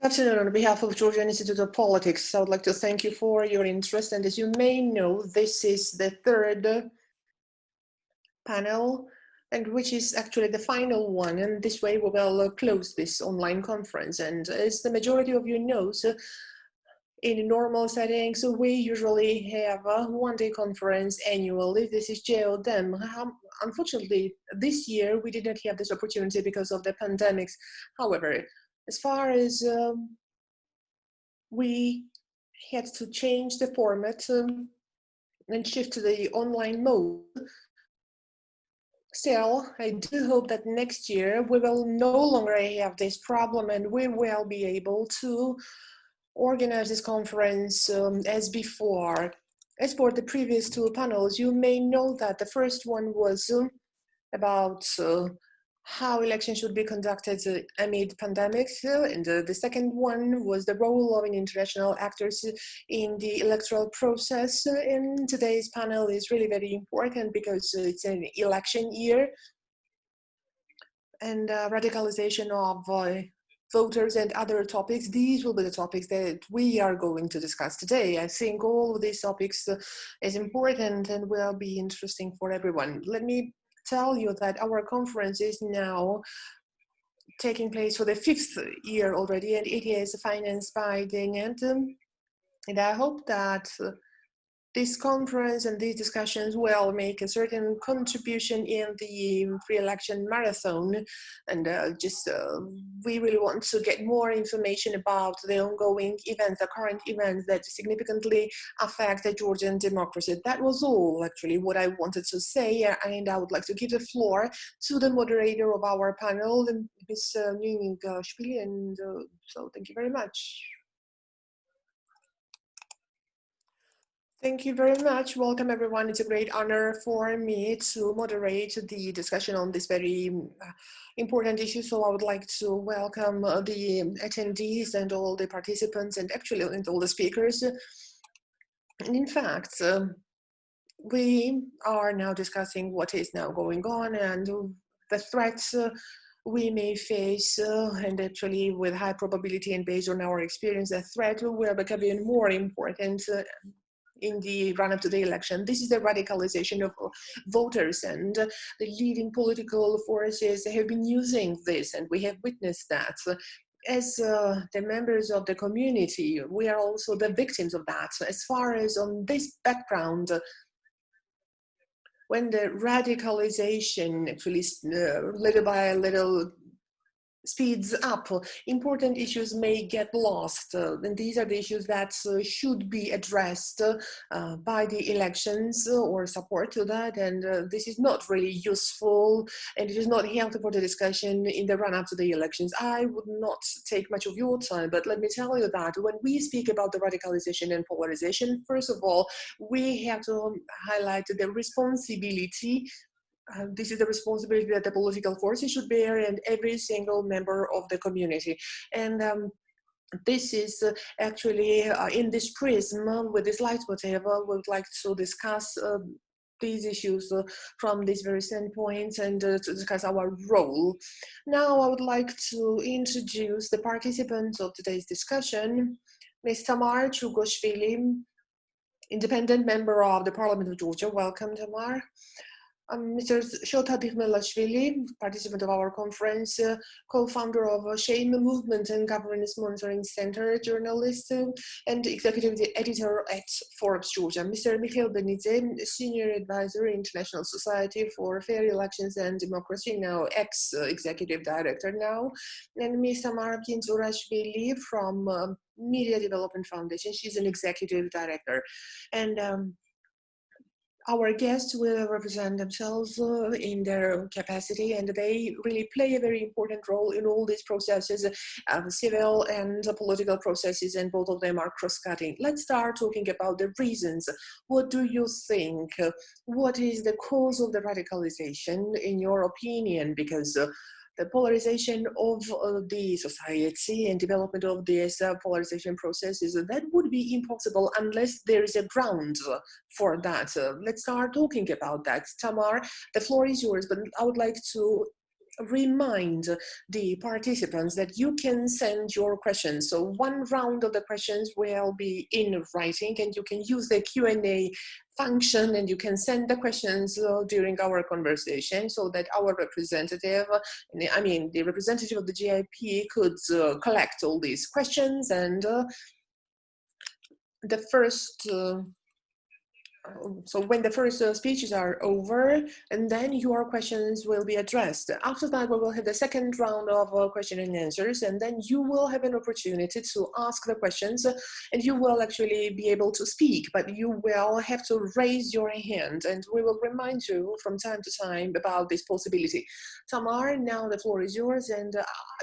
Good afternoon. On behalf of Georgian Institute of Politics, I would like to thank you for your interest. And as you may know, this is the third panel, and which is actually the final one. And this way we will close this online conference. And as the majority of you knows, in normal settings, we usually have a one-day conference annually. This is GEODEM. Unfortunately, this year we did not have this opportunity because of the pandemics. However, as far as we had to change the format and shift to the online mode. Still, I do hope that next year we will no longer have this problem and we will be able to organize this conference as before. As for the previous two panels, you may know that the first one was about how elections should be conducted amid pandemics, and the second one was the role of international actors in the electoral process. And today's panel is really very important because it's an election year, and radicalization of voters and other topics. These will be the topics that we are going to discuss today. I think all of these topics is important and will be interesting for everyone. Let me tell you that our conference is now taking place for the 5th year already, and it is financed by the GEODEM. And I hope that this conference and these discussions will make a certain contribution in the pre-election marathon. And we really want to get more information about the ongoing events, the current events that significantly affect the Georgian democracy. That was all actually what I wanted to say, and I would like to give the floor to the moderator of our panel, Ms. Mikheil, and so thank you very much. Thank you very much. Welcome, everyone. It's a great honor for me to moderate the discussion on this very important issue. So I would like to welcome the attendees and all the participants and actually all the speakers. And in fact, we are now discussing what is now going on and the threats we may face, and actually with high probability and based on our experience, the threat will become even more important in the run-up to the election. This is the radicalization of voters, and the leading political forces have been using this, and we have witnessed that. As the members of the community, we are also the victims of that. As far as on this background, when the radicalization actually little by little speeds up, important issues may get lost, and these are the issues that should be addressed by the elections or support to that, and this is not really useful and it is not helpful for the discussion in the run-up to the elections. I would not take much of your time, but let me tell you that when we speak about the radicalization and polarization, first of all, we have to highlight the responsibility. This is the responsibility that the political forces should bear and every single member of the community. And this is actually in this prism, with this light whatever, we would like to discuss these issues from these very standpoints and to discuss our role. Now I would like to introduce the participants of today's discussion. Ms. Tamar Chugoshvili, independent member of the Parliament of Georgia. Welcome, Tamar. Mr. Shota Dighmelashvili, participant of our conference, co-founder of Shame Movement and Governance Monitoring Center, journalist, and executive editor at Forbes, Georgia. Mr. Mikheil Benidze, senior advisor, International Society for Fair Elections and Democracy, now ex-executive director now, and Ms. Tamar Georgiashvili from Media Development Foundation. She's an executive director. And our guests will represent themselves in their capacity, and they really play a very important role in all these processes, civil and political processes, and both of them are cross-cutting. Let's start talking about the reasons. What do you think? What is the cause of the radicalization, in your opinion? Because the polarization of the society and development of this polarization processes, that would be impossible unless there is a ground for that. Let's start talking about that. Tamar, the floor is yours, but I would like to remind the participants that you can send your questions. So one round of the questions will be in writing, and you can use the Q&A function, and you can send the questions during our conversation, so that our representative, I mean the representative of the GIP, could collect all these questions. And the first so when the first speeches are over, and then your questions will be addressed. After that, we will have the second round of question and answers, and then you will have an opportunity to ask the questions, and you will actually be able to speak, but you will have to raise your hand, and we will remind you from time to time about this possibility. Tamar, now the floor is yours, and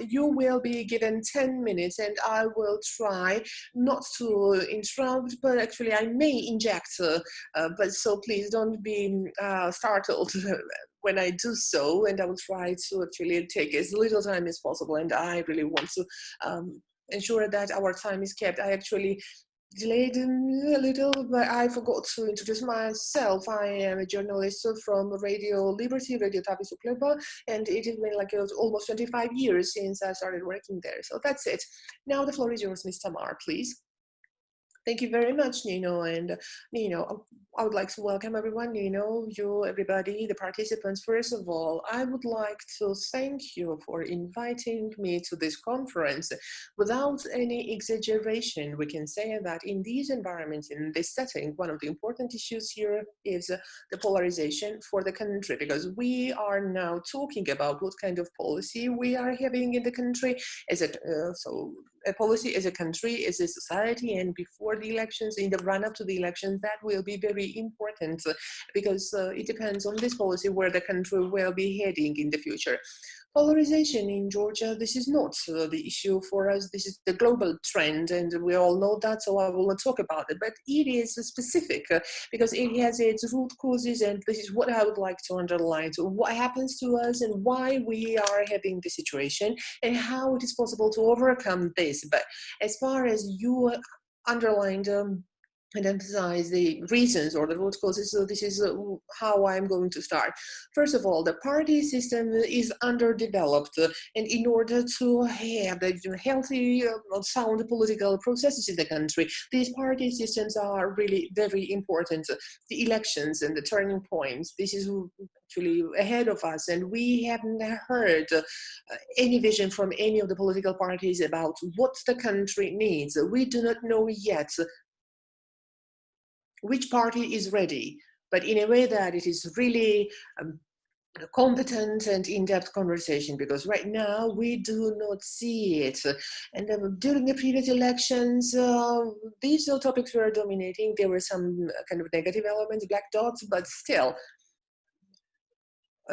you will be given 10 minutes, and I will try not to interrupt, but actually I may inject but so please don't be startled when I do so, and I will try to actually take as little time as possible, and I really want to ensure that our time is kept. I actually delayed a little, but I forgot to introduce myself. I am a journalist from Radio Liberty, Radio Tavi Sukleba, and it has been like almost 25 years since I started working there. So that's it. Now the floor is yours, Ms. Tamar, please. Thank you very much, Nino. And Nino, I would like to welcome everyone, Nino, you, everybody, the participants. First of all, I would like to thank you for inviting me to this conference. Without any exaggeration, we can say that in these environments, in this setting, one of the important issues here is the polarization for the country, because we are now talking about what kind of policy we are having in the country. Is it so? A policy as a country, as a society, and before the elections, in the run-up to the elections, that will be very important, because it depends on this policy where the country will be heading in the future. Polarization in Georgia, this is not the issue for us. This is the global trend, and we all know that, so I will not talk about it. But it is specific because it has its root causes, and this is what I would like to underline. So what happens to us and why we are having this situation and how it is possible to overcome this. But as far as you underlined and emphasize the reasons or the root causes, so this is how I'm going to start. First of all, the party system is underdeveloped, and in order to have the healthy, sound political processes in the country, these party systems are really very important. The elections and the turning points, this is actually ahead of us, and we haven't heard any vision from any of the political parties about what the country needs. We do not know yet which party is ready, but in a way that it is really competent and in-depth conversation, because right now we do not see it. And during the previous elections, these topics were dominating. There were some kind of negative elements, black dots, but still,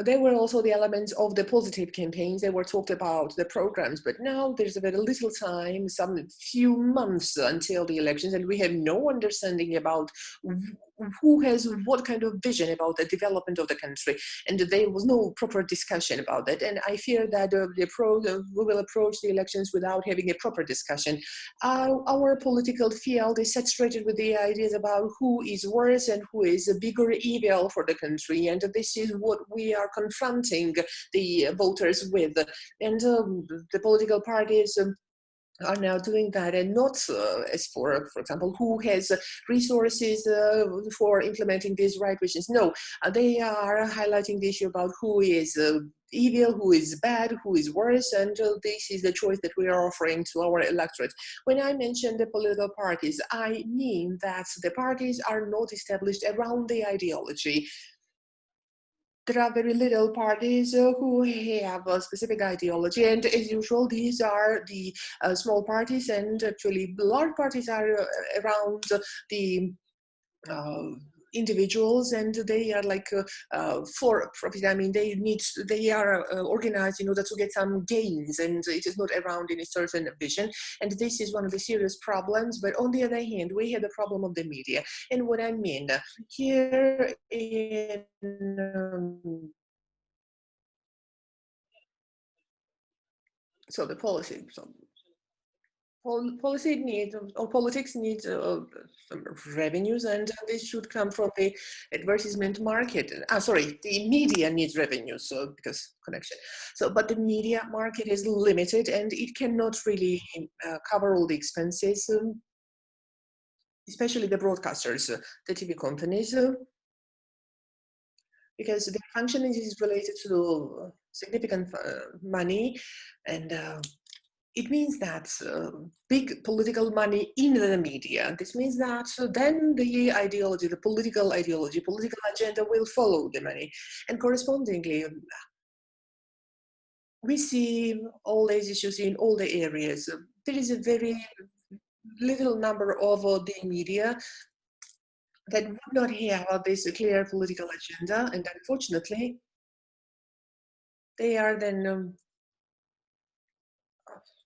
there were also the elements of the positive campaigns. They were talked about the programs, but now there's a very little time, some few months until the elections, and we have no understanding about who has what kind of vision about the development of the country, and there was no proper discussion about that. And I fear that we will approach the elections without having a proper discussion. Our political field is saturated with the ideas about who is worse and who is a bigger evil for the country, and this is what we are confronting the voters with. And the political parties are now doing that, and not as for example, who has resources for implementing these right visions. No, they are highlighting the issue about who is evil, who is bad, who is worse, and this is the choice that we are offering to our electorate. When I mention the political parties, I mean that the parties are not established around the ideology. There are very little parties who have a specific ideology, and as usual, these are the small parties, and actually large parties are around the individuals, and they are like for profit. I mean, they are organized in order to get some gains, and it is not around any certain vision. And this is one of the serious problems. But on the other hand, we have the problem of the media. And what I mean here in so the policy. So policy needs or politics needs some revenues, and this should come from the advertisement market. Sorry, the media needs revenues, so because connection. So, but the media market is limited, and it cannot really cover all the expenses, especially the broadcasters, the TV companies, because their functioning is related to significant money, and it means that big political money in the media. This means that then the ideology, the political ideology, political agenda will follow the money. And correspondingly, we see all these issues in all the areas. There is a very little number of the media that would not have this clear political agenda, and unfortunately, they are then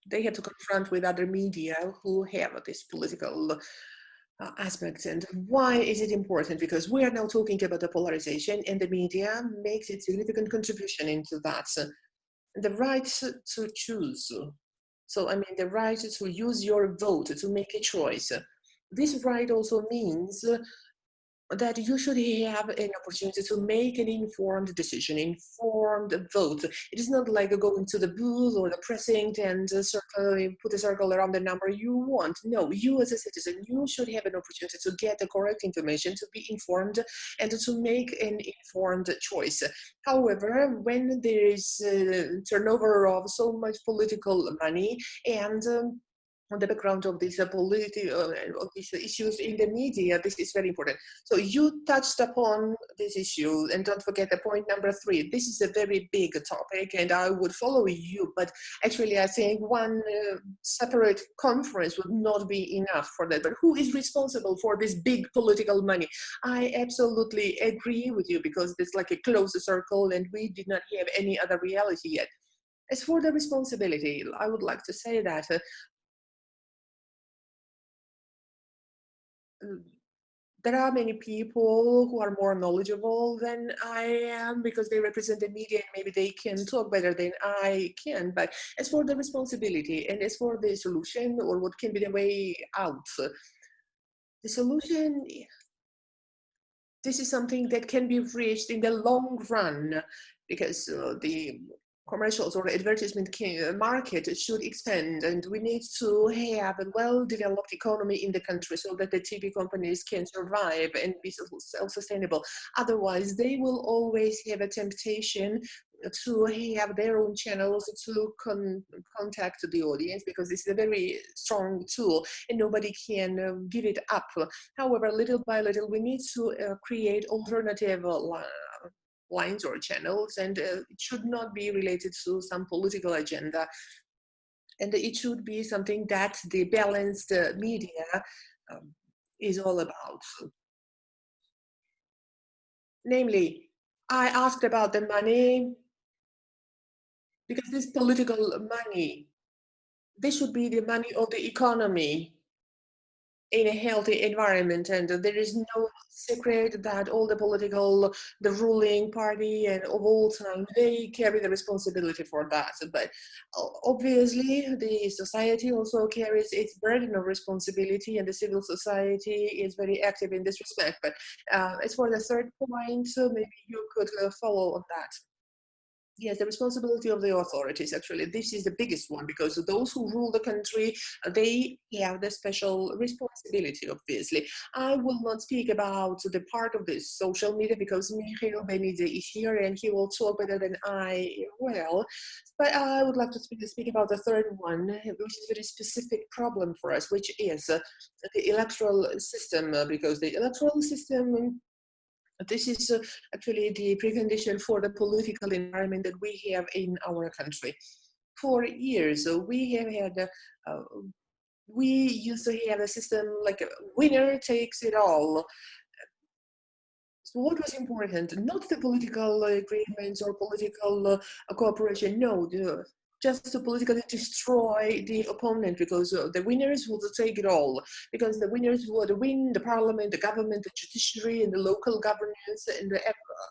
they had to confront with other media who have this political aspects. And why is it important? Because we are now talking about the polarization, and the media makes a significant contribution into that. The right to choose. So, I mean, the right to use your vote, to make a choice. This right also means that you should have an opportunity to make an informed decision, informed vote. It is not like going to the booth or the precinct and put a circle around the number you want. No, you as a citizen, you should have an opportunity to get the correct information, to be informed, and to make an informed choice. However, when there is turnover of so much political money and on the background of these of these issues in the media, this is very important. So you touched upon this issue, and don't forget the point number 3. This is a very big topic, and I would follow you, but actually I think one separate conference would not be enough for that. But who is responsible for this big political money? I absolutely agree with you, because it's like a closed circle, and we did not have any other reality yet. As for the responsibility, I would like to say that there are many people who are more knowledgeable than I am, because they represent the media and maybe they can talk better than I can. But as for the responsibility and as for the solution, or what can be the way out, the solution, this is something that can be reached in the long run, because the commercials or advertisement market should expand, and we need to have a well-developed economy in the country so that the TV companies can survive and be self-sustainable. Otherwise, they will always have a temptation to have their own channels to contact the audience, because it's a very strong tool and nobody can give it up. However, little by little, we need to create alternative lines or channels, and it should not be related to some political agenda, and it should be something that the balanced media is all about. Namely, I asked about the money, because this political money, this should be the money of the economy in a healthy environment, and there is no secret that all the ruling party and of all time, they carry the responsibility for that. But obviously the society also carries its burden of responsibility, and the civil society is very active in this respect. But as for the third point, so maybe you could follow on that. Yes, the responsibility of the authorities, actually, this is the biggest one, because those who rule the country, they have the special responsibility, obviously. I will not speak about the part of this social media, because Mikheil Benidze is here and he will talk better than I will. But I would like to speak about the third one, which is a very specific problem for us, which is the electoral system, because the electoral system, this is actually the precondition for the political environment that we have in our country. For years, we have had, we used to have a system like a winner takes it all. So what was important? Not the political agreements or political cooperation, no, just to politically destroy the opponent, because the winners would take it all, because the winners would win the parliament, the government, the judiciary, and the local governance, and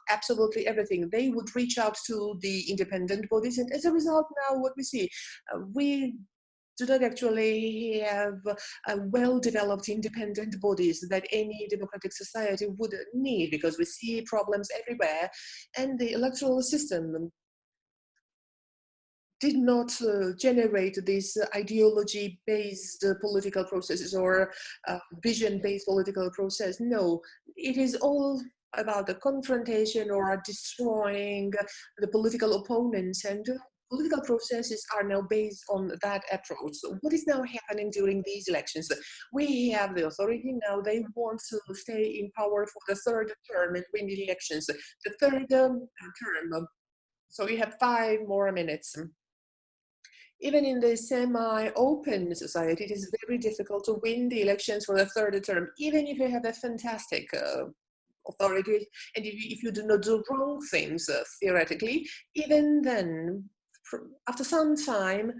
absolutely everything. They would reach out to the independent bodies, and as a result, now what we see, we do not actually have well-developed independent bodies that any democratic society would need, because we see problems everywhere, and the electoral system did not generate these ideology-based political processes or vision-based political process. No, it is all about the confrontation or destroying the political opponents, and political processes are now based on that approach. So what is now happening during these elections? We have the authority now, they want to stay in power for the third term and win the elections. The third term, so we have 5 more minutes. Even in the semi-open society, it is very difficult to win the elections for the third term, even if you have a fantastic authority, and if you do not do wrong things, theoretically, even then, after some time,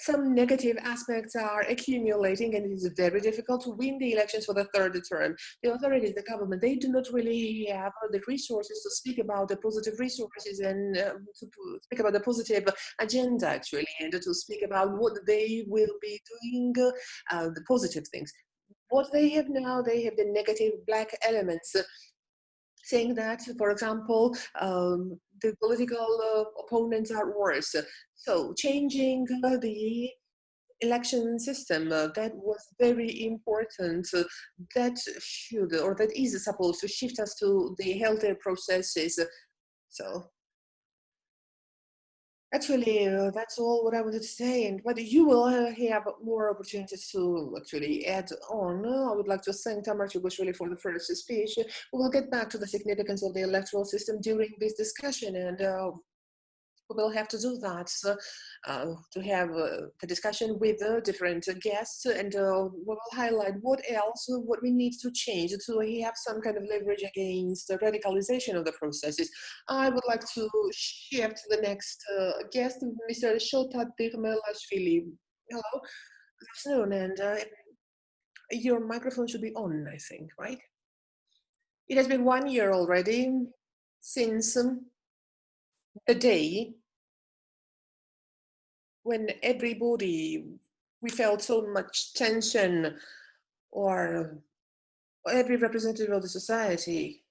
some negative aspects are accumulating, and it is very difficult to win the elections for the third term. The authorities, the government, they do not really have the resources to speak about the positive resources and to speak about the positive agenda, actually, and to speak about what they will be doing, the positive things. What they have now, they have the negative black elements, saying that, for example, the political opponents are worse. So changing the election system, that was very important. That should, or that is supposed to shift us to the healthier processes. So actually, that's all what I wanted to say, but you will have more opportunities to actually add on. I would like to thank Tamar Chugoshvili for the first speech. We will get back to the significance of the electoral system during this discussion, and we will have to do that to have the discussion with different guests, and we will highlight what else, what we need to change to have some kind of leverage against the radicalization of the processes. I would like to shift to the next guest, Mr. Shota Dighmelashvili. Hello, good afternoon, and your microphone should be on, I think, right? It has been 1 year already since the day when everybody, we felt so much tension, or every representative of the society,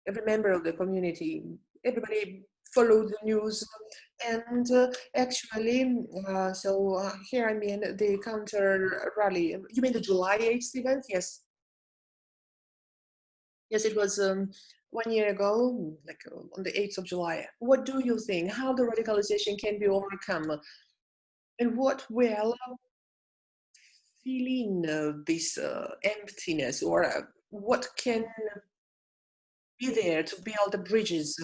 every member of the community, everybody followed the news, and actually, here I mean the counter rally. You mean the July 8th event? Yes. Yes, it was 1 year ago, like on the 8th of July. What do you think? How the radicalization can be overcome? And what will feeling this emptiness, or what can be there to build the bridges?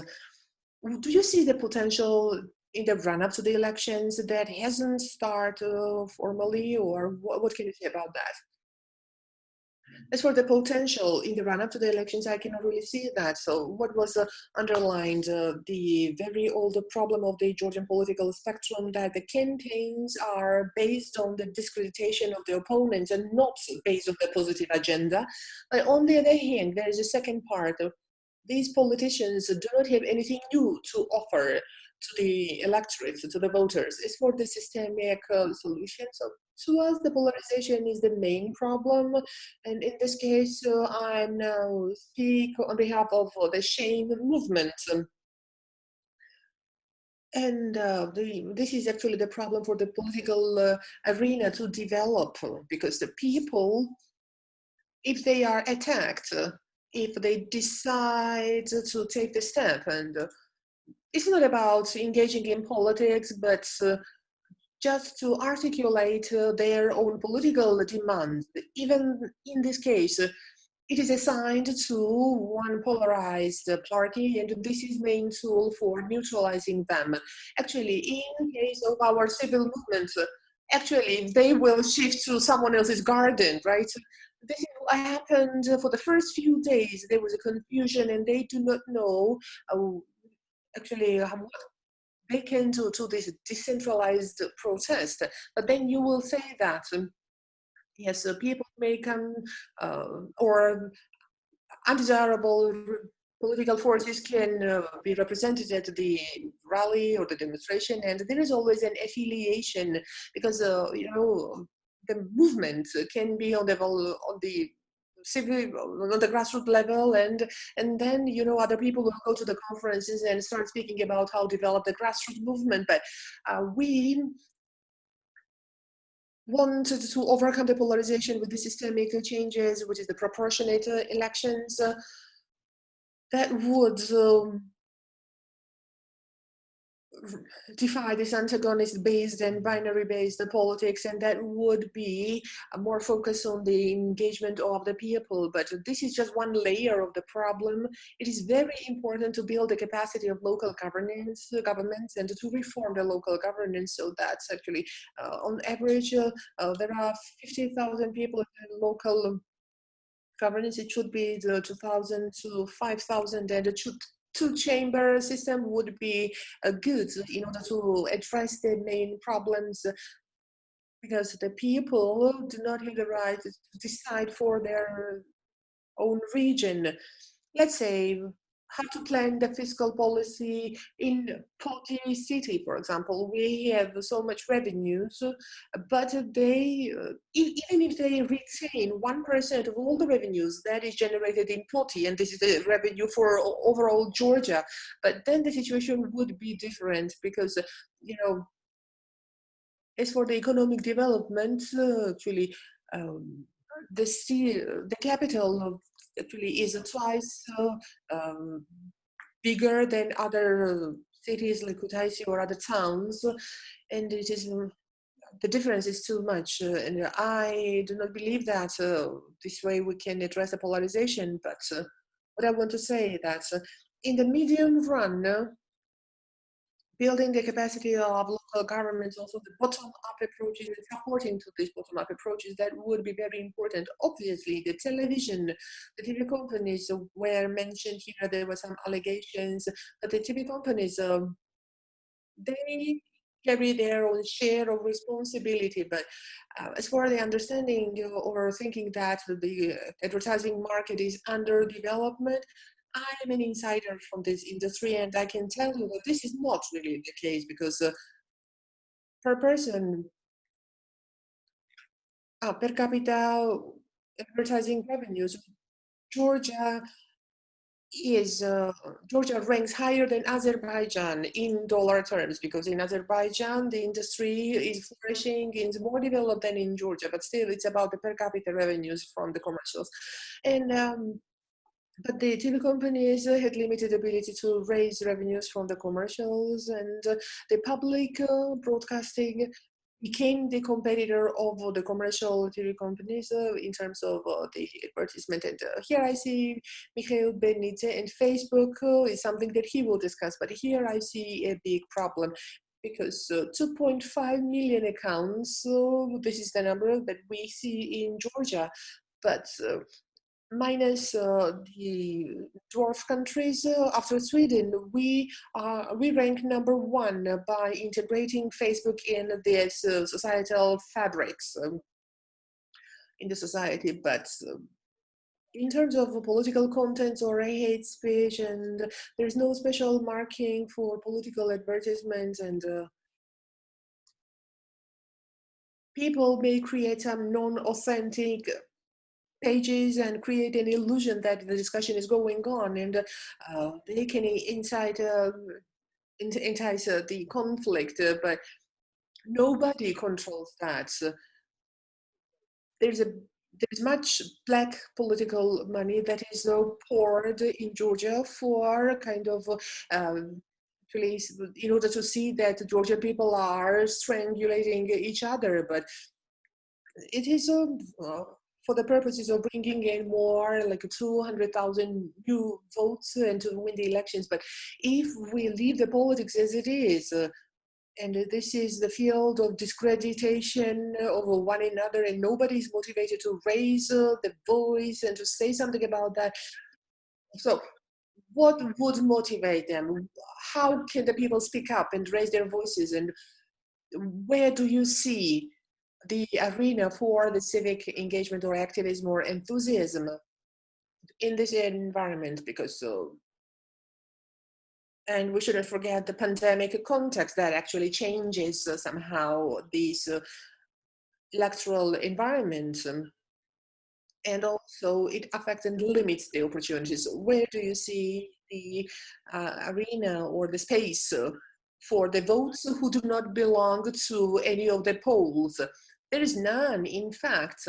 Do you see the potential in the run-up to the elections that hasn't started formally, or what can you say about that? As for the potential in the run-up to the elections, I cannot really see that. So what was underlined the very old problem of the Georgian political spectrum, that the campaigns are based on the discreditation of the opponents and not based on the positive agenda. But on the other hand, there is a second part. These politicians do not have anything new to offer to the electorate, to the voters. It's for the systemic solution. So to us, the polarization is the main problem. And in this case, I now speak on behalf of the shame movement. And this is actually the problem for the political arena to develop, because the people, if they are attacked, if they decide to take the step, and it's not about engaging in politics, but just to articulate their own political demands. Even in this case, it is assigned to one polarized party, and this is main tool for neutralizing them. Actually, in case of our civil movement, actually they will shift to someone else's garden, right? This is what happened for the first few days. There was a confusion, and they do not know actually what they can do to this decentralized protest. But then you will say that yes, people may come or undesirable political forces can be represented at the rally or the demonstration, and there is always an affiliation because you know, the movement can be on the civil, on the grassroots level, and then, you know, other people will go to the conferences and start speaking about how to develop the grassroots movement. But we wanted to overcome the polarization with the systemic changes, which is the proportionate elections that would defy this antagonist-based and binary-based politics, and that would be more focused on the engagement of the people. But this is just one layer of the problem. It is very important to build the capacity of local governments and to reform the local governance. So that's actually, on average, there are 50,000 people in local governance. It should be the 2,000 to 5,000, and it should two-chamber system would be good in order to address the main problems, because the people do not have the right to decide for their own region. Let's say how to plan the fiscal policy in Poti city, for example. We have so much revenues, but they, even if they retain 1% of all the revenues that is generated in Poti, and this is the revenue for overall Georgia, but then the situation would be different because, you know, as for the economic development, actually, the capital actually is twice bigger than other cities like Kutaisi or other towns, and it is the difference is too much. And I do not believe that this way we can address the polarization. But what I want to say that in the medium run, building the capacity of local governments, also the bottom-up approaches and supporting to these bottom-up approaches, that would be very important. Obviously, the television, the TV companies were mentioned here. There were some allegations that the TV companies, they carry their own share of responsibility. But as for the understanding or thinking that the advertising market is under development, I am an insider from this industry, and I can tell you that this is not really the case, because per person, per capita advertising revenues, Georgia is Georgia ranks higher than Azerbaijan in dollar terms, because in Azerbaijan the industry is flourishing, is more developed than in Georgia, but still it's about the per capita revenues from the commercials. And but the TV companies had limited ability to raise revenues from the commercials, and the public broadcasting became the competitor of the commercial TV companies in terms of the advertisement. And here I see Mikheil Benidze, and Facebook is something that he will discuss, but here I see a big problem, because 2.5 million accounts, this is the number that we see in Georgia, but minus the dwarf countries, after Sweden, we rank #1 by integrating Facebook in the societal fabrics in the society. But in terms of political content or hate speech, and there's no special marking for political advertisements, and people may create some non-authentic pages and create an illusion that the discussion is going on, and they can entice the conflict, but nobody controls that. There's much black political money that is poured in Georgia for kind of in order to see that the Georgian people are strangulating each other, but it is for the purposes of bringing in more like 200,000 new votes and to win the elections. But if we leave the politics as it is, and this is the field of discreditation over one another, and nobody is motivated to raise the voice and to say something about that. So what would motivate them? How can the people speak up and raise their voices? And where do you see the arena for the civic engagement or activism or enthusiasm in this environment? Because And we shouldn't forget the pandemic context that actually changes somehow this electoral environment. And also it affects and limits the opportunities. Where do you see the arena or the space for the votes who do not belong to any of the polls? There is none. In fact,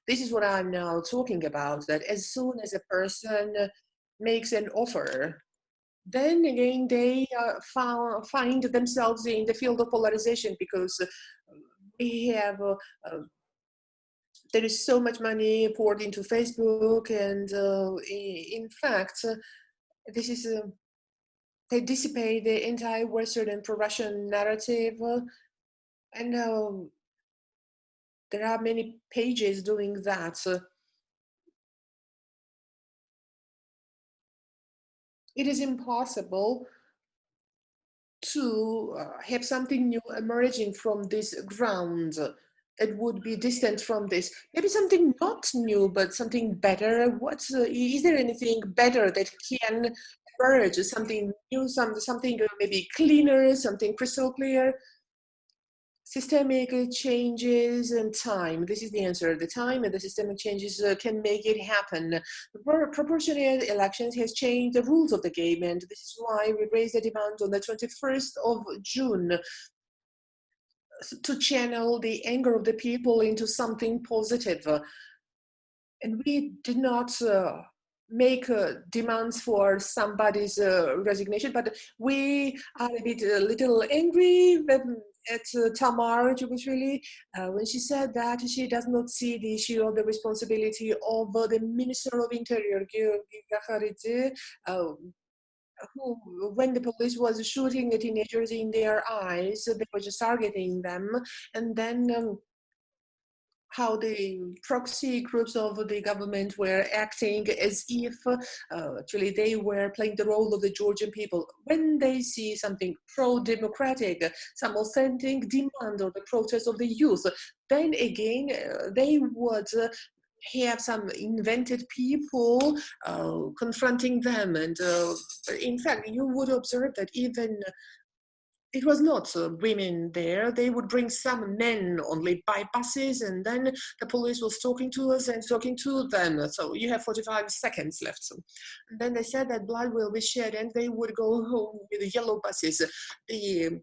this is what I'm now talking about, that as soon as a person makes an offer, then again they find themselves in the field of polarization, because we have there is so much money poured into Facebook, and in fact, this is they dissipate the anti-Western and pro-Russian narrative, and there are many pages doing that. It is impossible to have something new emerging from this ground that would be distant from this. Maybe something not new, but something better. Is there anything better that can emerge? Something new, something maybe cleaner, something crystal clear? Systemic changes and time. This is the answer. The time and the systemic changes can make it happen. The proportional elections has changed the rules of the game, and this is why we raised the demand on the 21st of June to channel the anger of the people into something positive. And we did not make demands for somebody's resignation, but we are a little angry at Tamar Chugoshvili when she said that she does not see the issue of the responsibility of the Minister of Interior, Georgian, who, when the police was shooting the teenagers in their eyes, they were just targeting them, and then how the proxy groups of the government were acting as if actually they were playing the role of the Georgian people. When they see something pro-democratic, some authentic demand or the protest of the youth, then again they would have some invented people confronting them. And in fact, you would observe that even it was not women there. They would bring some men only by buses, and then the police was talking to us and talking to them. So you have 45 seconds left. So, and then they said that blood will be shed, and they would go home with the yellow buses. The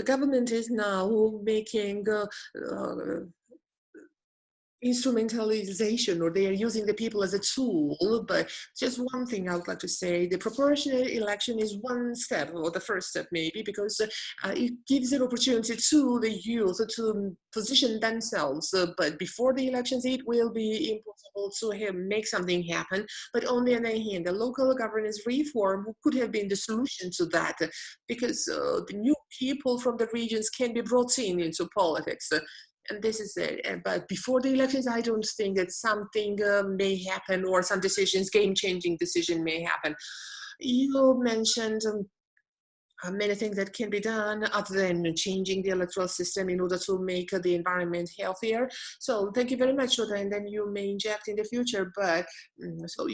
government is now making instrumentalization, or they are using the people as a tool. But just one thing I would like to say, the proportional election is one step, or the first step maybe, because it gives an opportunity to the youth to position themselves. But before the elections, it will be impossible to make something happen. But on the other hand, the local governance reform could have been the solution to that, because the new people from the regions can be brought into politics. And this is it. But before the elections, I don't think that something may happen, or some decisions, game-changing decision may happen. You mentioned many things that can be done other than changing the electoral system in order to make the environment healthier. So thank you very much, Shota, and then you may inject in the future. But so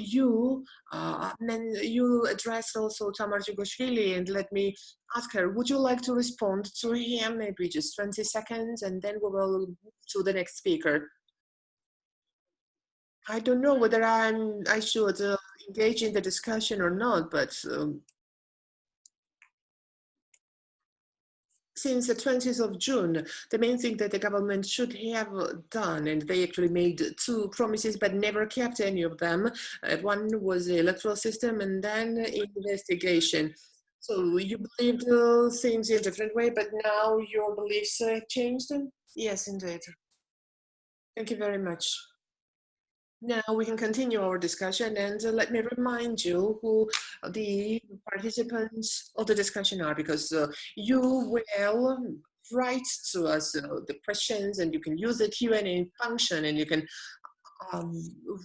then you addressed also Tamar Chugoshvili, and let me ask her, would you like to respond to him? Maybe just 20 seconds, and then we will move to the next speaker. I don't know whether I should engage in the discussion or not, but since the 20th of June, the main thing that the government should have done, and they actually made two promises but never kept any of them. One was the electoral system, and then investigation. So you believed things in a different way, but now your beliefs changed? Yes, indeed. Thank you very much. Now we can continue our discussion, and let me remind you who the participants of the discussion are, because you will write to us the questions, and you can use the Q&A function, and you can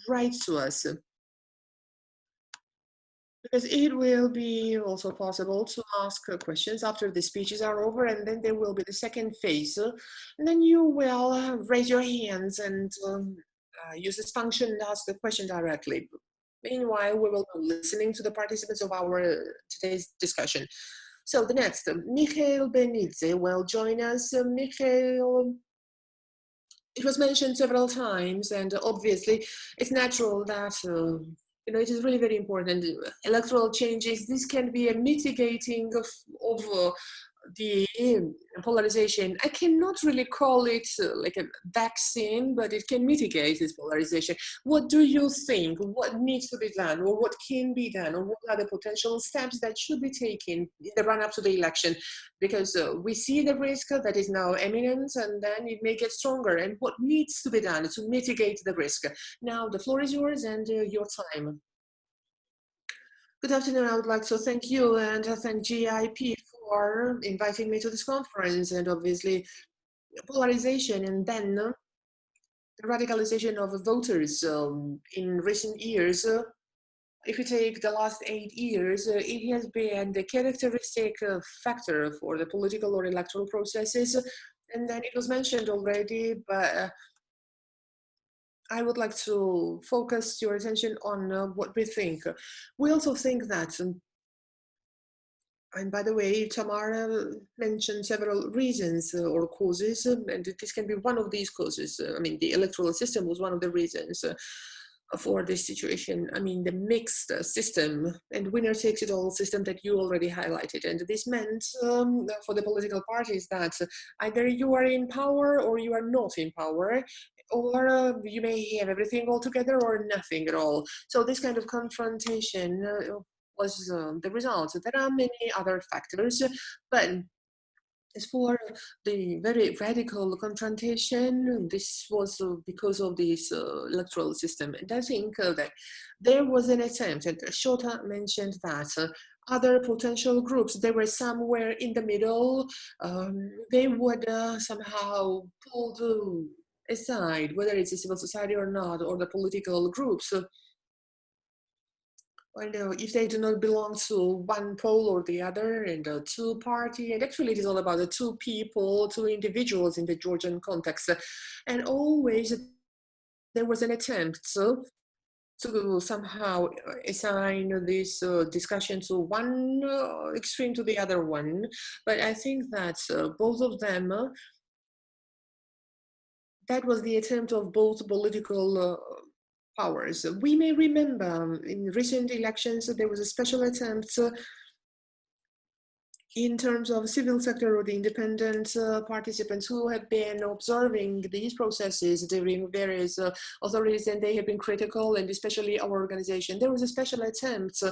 write to us. Because it will be also possible to ask questions after the speeches are over, and then there will be the second phase. And then you will raise your hands and use this function and ask the question directly. Meanwhile, we will be listening to the participants of our today's discussion. So the next, Mikheil Benidze will join us. Mikheil, it was mentioned several times, and obviously it's natural that it is really very important. Electoral changes, this can be a mitigating of the polarization. I cannot really call it like a vaccine, but it can mitigate this polarization. What do you think? What needs to be done, or what can be done, or what are the potential steps that should be taken in the run-up to the election? Because we see the risk that is now imminent, and then it may get stronger. And what needs to be done to mitigate the risk? Now, the floor is yours and your time. Good afternoon. I would like to thank you and thank GIP for inviting me to this conference, and obviously polarization and then the radicalization of voters in recent years. If you take the last 8 years, it has been the characteristic factor for the political or electoral processes. And then it was mentioned already, but I would like to focus your attention on what we think. We also think that, and by the way, Tamar mentioned several reasons or causes, and this can be one of these causes. I mean, the electoral system was one of the reasons for this situation. I mean, the mixed system and winner takes it all system that you already highlighted. And this meant for the political parties that either you are in power or you are not in power, or you may have everything all together or nothing at all. So this kind of confrontation was the result. There are many other factors, but as for the very radical confrontation, this was because of this electoral system. And I think that there was an attempt, and Shota mentioned that other potential groups, they were somewhere in the middle. They would somehow pulled aside, whether it's a civil society or not, or the political groups. If they do not belong to one pole or the other, and a two-party, and actually it is all about the two people, two individuals in the Georgian context, and always there was an attempt to somehow assign this discussion to one extreme to the other one. But I think that both of them, that was the attempt of both political powers. We may remember in recent elections there was a special attempt in terms of civil sector or the independent participants who have been observing these processes during various authorities, and they have been critical, and especially our organization. There was a special attempt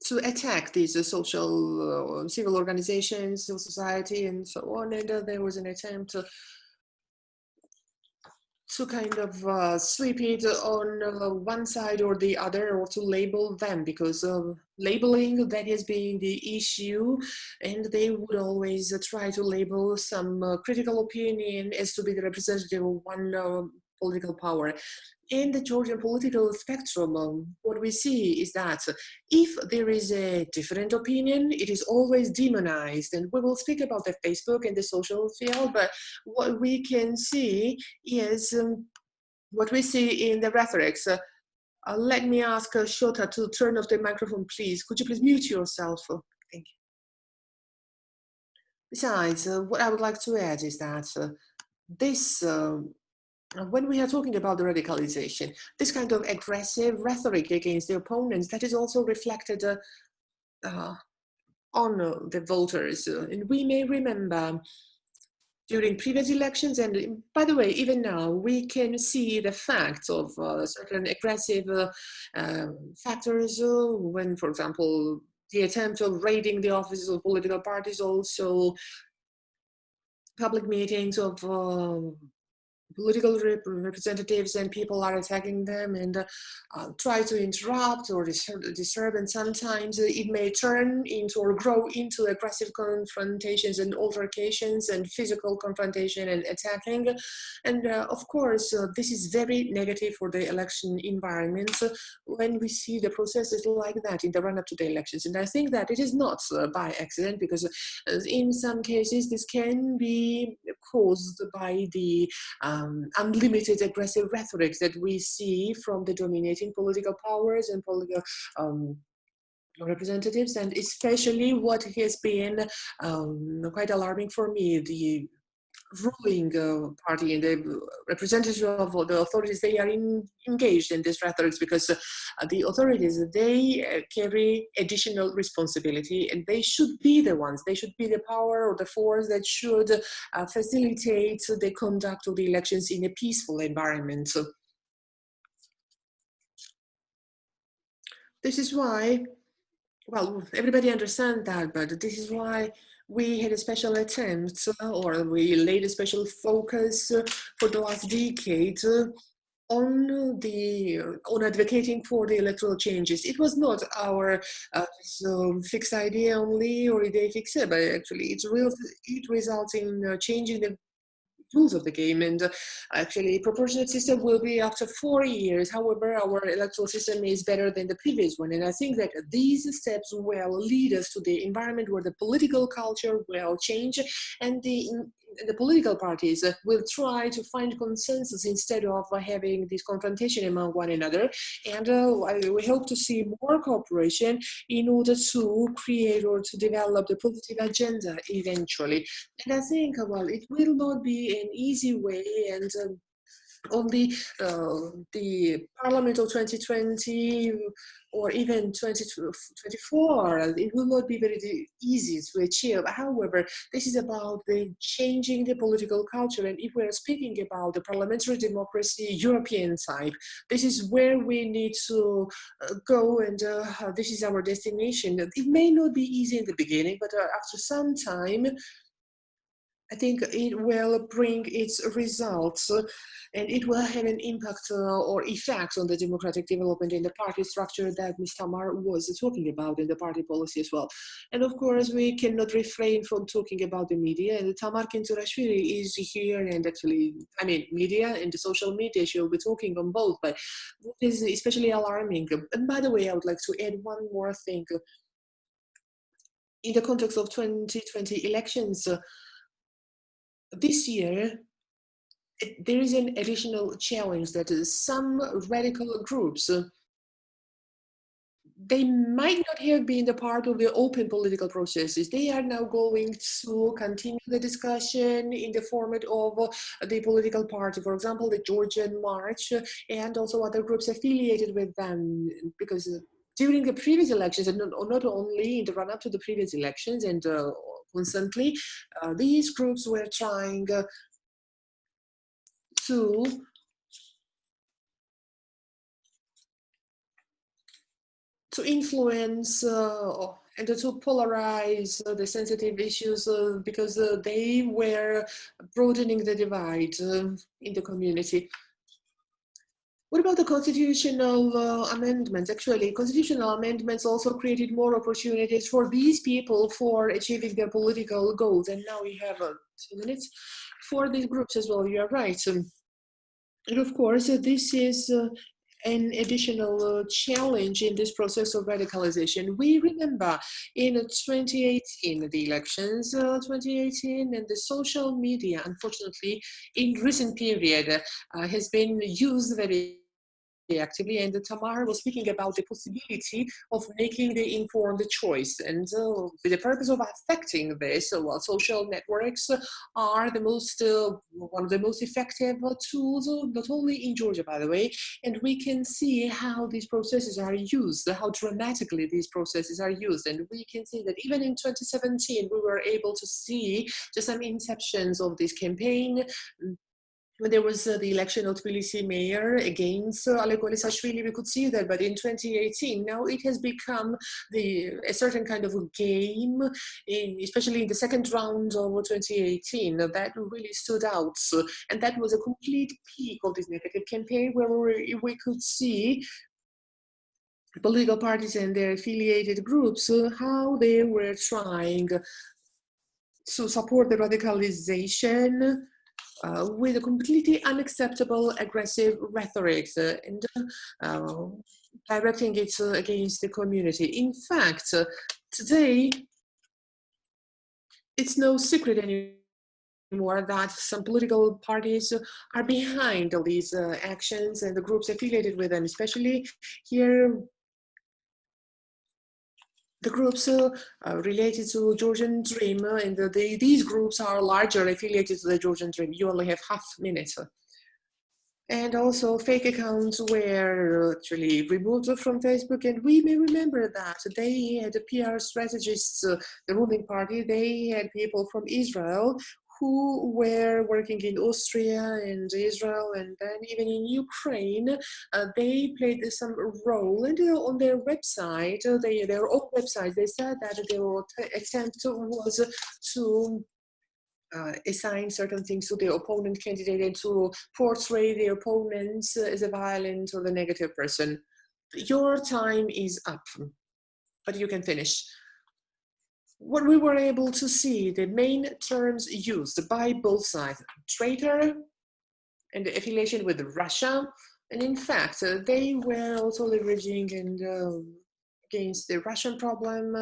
to attack these social, civil organizations, civil society, and so on, and there was an attempt to kind of sweep it on one side or the other, or to label them, because labeling, that has been the issue, and they would always try to label some critical opinion as to be the representative of one political power. In the Georgian political spectrum, what we see is that if there is a different opinion, it is always demonized. And we will speak about the Facebook and the social field, but what we can see is what we see in the rhetorics. Let me ask Shota to turn off the microphone, please. Could you please mute yourself? Thank you. Besides, what I would like to add is that this when we are talking about the radicalization, this kind of aggressive rhetoric against the opponents, that is also reflected on the voters. And we may remember during previous elections, and by the way, even now, we can see the facts of certain aggressive factors when, for example, the attempt of raiding the offices of political parties, also public meetings of political representatives, and people are attacking them and try to interrupt or disturb, and sometimes it may turn into or grow into aggressive confrontations and altercations and physical confrontation and attacking. And of course, this is very negative for the election environment when we see the processes like that in the run-up to the elections. And I think that it is not by accident, because in some cases this can be caused by the unlimited aggressive rhetoric that we see from the dominating political powers and political representatives, and especially what has been quite alarming for me, the ruling party and the representatives of the authorities, they are engaged in this rhetoric because the authorities, they carry additional responsibility, and they should be the ones, they should be the power or the force that should facilitate the conduct of the elections in a peaceful environment. So this is why, well, everybody understands that, but this is why we had a special attempt, or we laid a special focus for the last decade on advocating for the electoral changes. It was not our fixed idea only, or idea fixe, but actually it results in changing the rules of the game, and actually proportionate system will be after 4 years. However, our electoral system is better than the previous one, and I think that these steps will lead us to the environment where the political culture will change, and the political parties will try to find consensus instead of having this confrontation among one another, and we hope to see more cooperation in order to create or to develop the positive agenda eventually. And I think, well, it will not be an easy way, and only the Parliament of 2020 or even 2024, it will not be very easy to achieve. However, this is about the changing the political culture, and if we're speaking about the parliamentary democracy European type, this is where we need to go, and this is our destination. It may not be easy in the beginning, but after some time, I think it will bring its results, and it will have an impact or effect on the democratic development in the party structure that Ms. Tamar was talking about in the party policy as well. And of course, we cannot refrain from talking about the media, and Tamar Georgiashvili is here, and actually, I mean, media and the social media, she'll be talking on both, but what is especially alarming, and by the way, I would like to add one more thing. In the context of 2020 elections, this year, there is an additional challenge that some radical groups, they might not have been the part of the open political processes. They are now going to continue the discussion in the format of the political party, for example, the Georgian March, and also other groups affiliated with them, because during the previous elections, and not only in the run-up to the previous elections, and constantly, these groups were trying to influence and to polarize the sensitive issues because they were broadening the divide in the community. What about the constitutional amendments? Actually, constitutional amendments also created more opportunities for these people for achieving their political goals. And now we have 2 minutes for these groups as well. You are right. And of course, this is an additional challenge in this process of radicalization. We remember in 2018, the elections 2018, and the social media, unfortunately, in recent period, has been used very actively, and Tamar was speaking about the possibility of making the informed choice, and with the purpose of affecting this, well, social networks are the most one of the most effective tools, not only in Georgia, by the way, and we can see how these processes are used, how dramatically these processes are used, and we can see that even in 2017 we were able to see just some inceptions of this campaign. When there was the election of Tbilisi mayor against Dighmelashvili, we could see that. But in 2018, now it has become a certain kind of a game, especially in the second round of 2018, that really stood out. And that was a complete peak of this negative campaign, where we could see political parties and their affiliated groups, how they were trying to support the radicalization with a completely unacceptable aggressive rhetoric and directing it against the community. In fact, today, it's no secret anymore more that some political parties are behind all these actions and the groups affiliated with them, especially here the groups related to Georgian Dream, and these groups are larger affiliated to the Georgian Dream. You only have half minute. And also fake accounts were actually removed from Facebook, and we may remember that they had a PR strategists, the ruling party, they had people from Israel who were working in Austria and Israel and then even in Ukraine. They played some role, and on their website, their own website, they said that their attempt was to assign certain things to the opponent candidate and to portray the opponents as a violent or the negative person. Your time is up, but you can finish. What we were able to see, the main terms used by both sides, traitor and the affiliation with Russia, and in fact, they were also leveraging and against the Russian problem,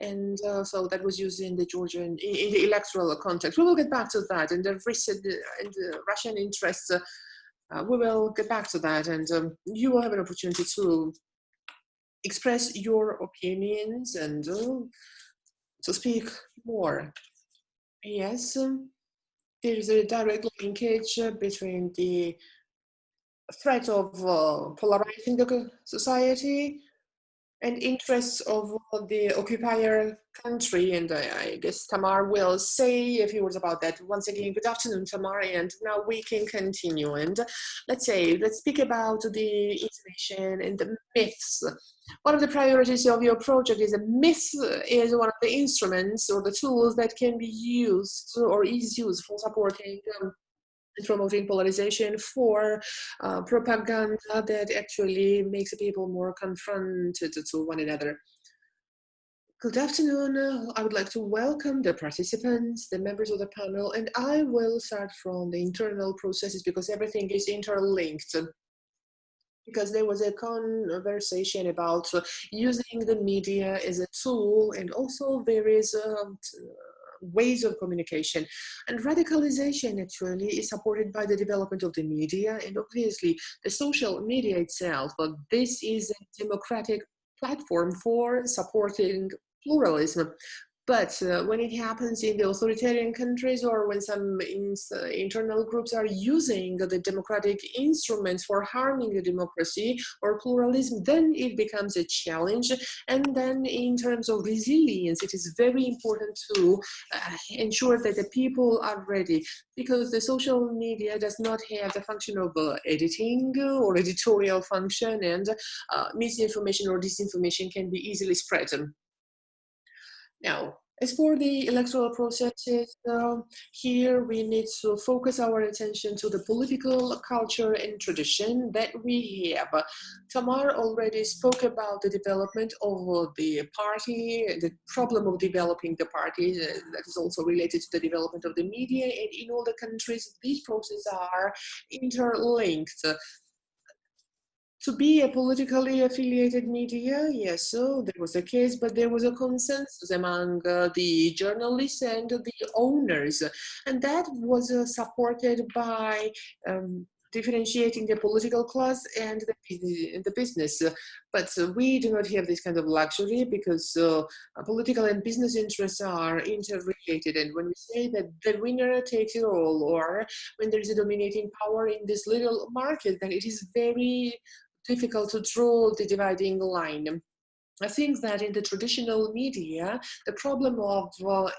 and so that was used in the Georgian, in the electoral context. We will get back to that, and the Russian interests, we will get back to that, and you will have an opportunity to express your opinions and to speak more. Yes, there is a direct linkage between the threat of polarizing the society and interests of the occupier country, and I guess Tamar will say a few words about that. Once again, good afternoon, Tamar, and now we can continue. And let's speak about the information and the myths. One of the priorities of your project is a myth is one of the instruments or the tools that can be used or is used for supporting and promoting polarization, for propaganda that actually makes people more confronted to one another. Good afternoon. I would like to welcome the participants, the members of the panel, and I will start from the internal processes because everything is interlinked. Because there was a conversation about using the media as a tool, and also there is ways of communication, and radicalization actually is supported by the development of the media and obviously the social media itself. But this is a democratic platform for supporting pluralism. But when it happens in the authoritarian countries, or when some internal groups are using the democratic instruments for harming the democracy or pluralism, then it becomes a challenge. And then in terms of resilience, it is very important to ensure that the people are ready, because the social media does not have the function of editing or editorial function, and misinformation or disinformation can be easily spread. Now, as for the electoral processes, here we need to focus our attention to the political culture and tradition that we have. Tamar already spoke about the development of the party, the problem of developing the party that is also related to the development of the media, and in all the countries, these processes are interlinked. To be a politically affiliated media, yes, so there was a case, but there was a consensus among the journalists and the owners, and that was supported by differentiating the political class and the business. But we do not have this kind of luxury, because political and business interests are interrelated. And when we say that the winner takes it all, or when there is a dominating power in this little market, then it is very difficult to draw the dividing line. I think that in the traditional media, the problem of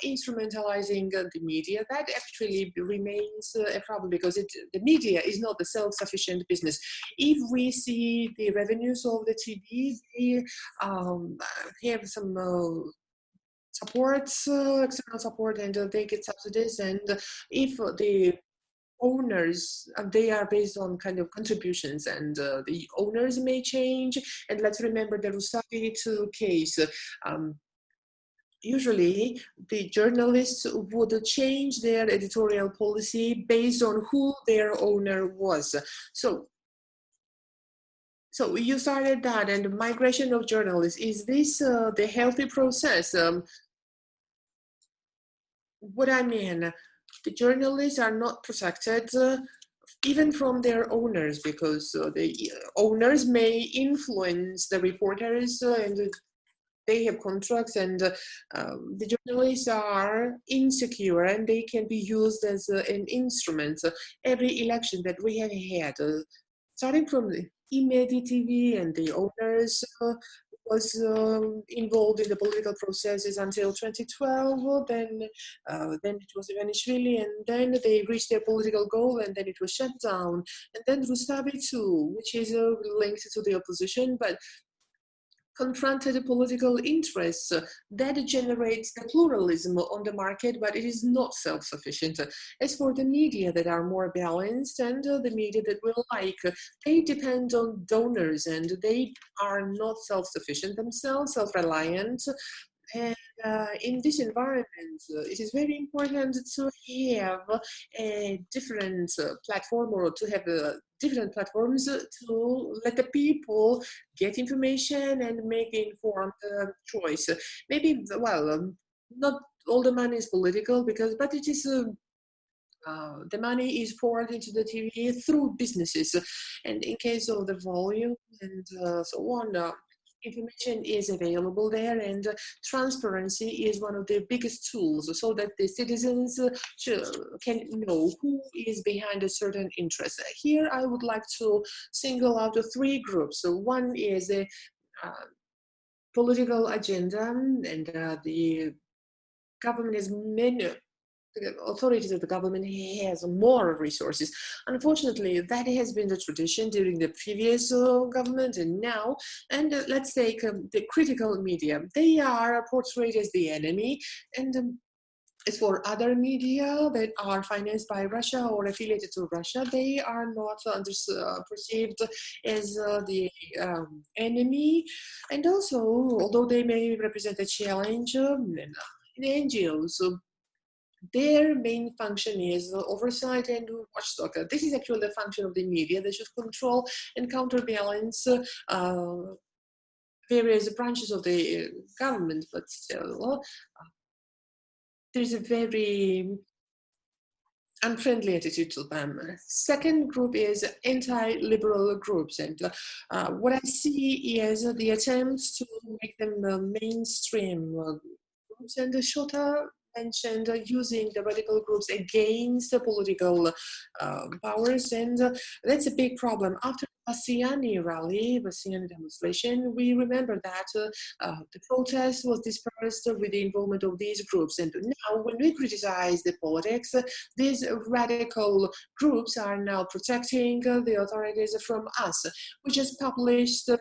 instrumentalizing the media, that actually remains a problem, because the media is not a self-sufficient business. If we see the revenues of the TV, they have some support, external support, and they get subsidies, and if the owners, they are based on kind of contributions, and the owners may change. And let's remember the Rusavi 2 case. Usually the journalists would change their editorial policy based on who their owner was. So you started that, and migration of journalists, is this the healthy process? What I mean, The journalists are not protected even from their owners, because the owners may influence the reporters and they have contracts, and the journalists are insecure and they can be used as an instrument. Every election that we have had, starting from the IMEDI TV and the owners was involved in the political processes until 2012. Then it was Dighmelashvili, and then they reached their political goal, and then it was shut down. And then Rustavi too, which is linked to the opposition, but confronted political interests that generates the pluralism on the market, but it is not self-sufficient. As for the media that are more balanced and the media that we like, they depend on donors and they are not self-sufficient themselves, self-reliant. And in this environment, it is very important to have a different platform, or to have different platforms to let the people get information and make informed choice. Maybe, well, not all the money is political, but it is the money is poured into the TV through businesses, and in case of the volume and so on, information is available there, and transparency is one of the biggest tools so that the citizens can know who is behind a certain interest. Here I would like to single out the three groups. So one is the political agenda, and the government has many, the authorities of the government has more resources. Unfortunately, that has been the tradition during the previous government and now. And let's take the critical media. They are portrayed as the enemy, and as for other media that are financed by Russia or affiliated to Russia, they are not perceived as the enemy. And also, although they may represent a challenge, in NGOs, their main function is oversight and watchdog. This is actually the function of the media. They should control and counterbalance various branches of the government, but still there's a very unfriendly attitude to them. Second group is anti-liberal groups, and what I see is the attempts to make them mainstream groups, and Shota mentioned using the radical groups against the political powers, and that's a big problem. After Bassiani rally, Bassiani demonstration, we remember that the protest was dispersed with the involvement of these groups. And now when we criticize the politics, these radical groups are now protecting the authorities from us. We just published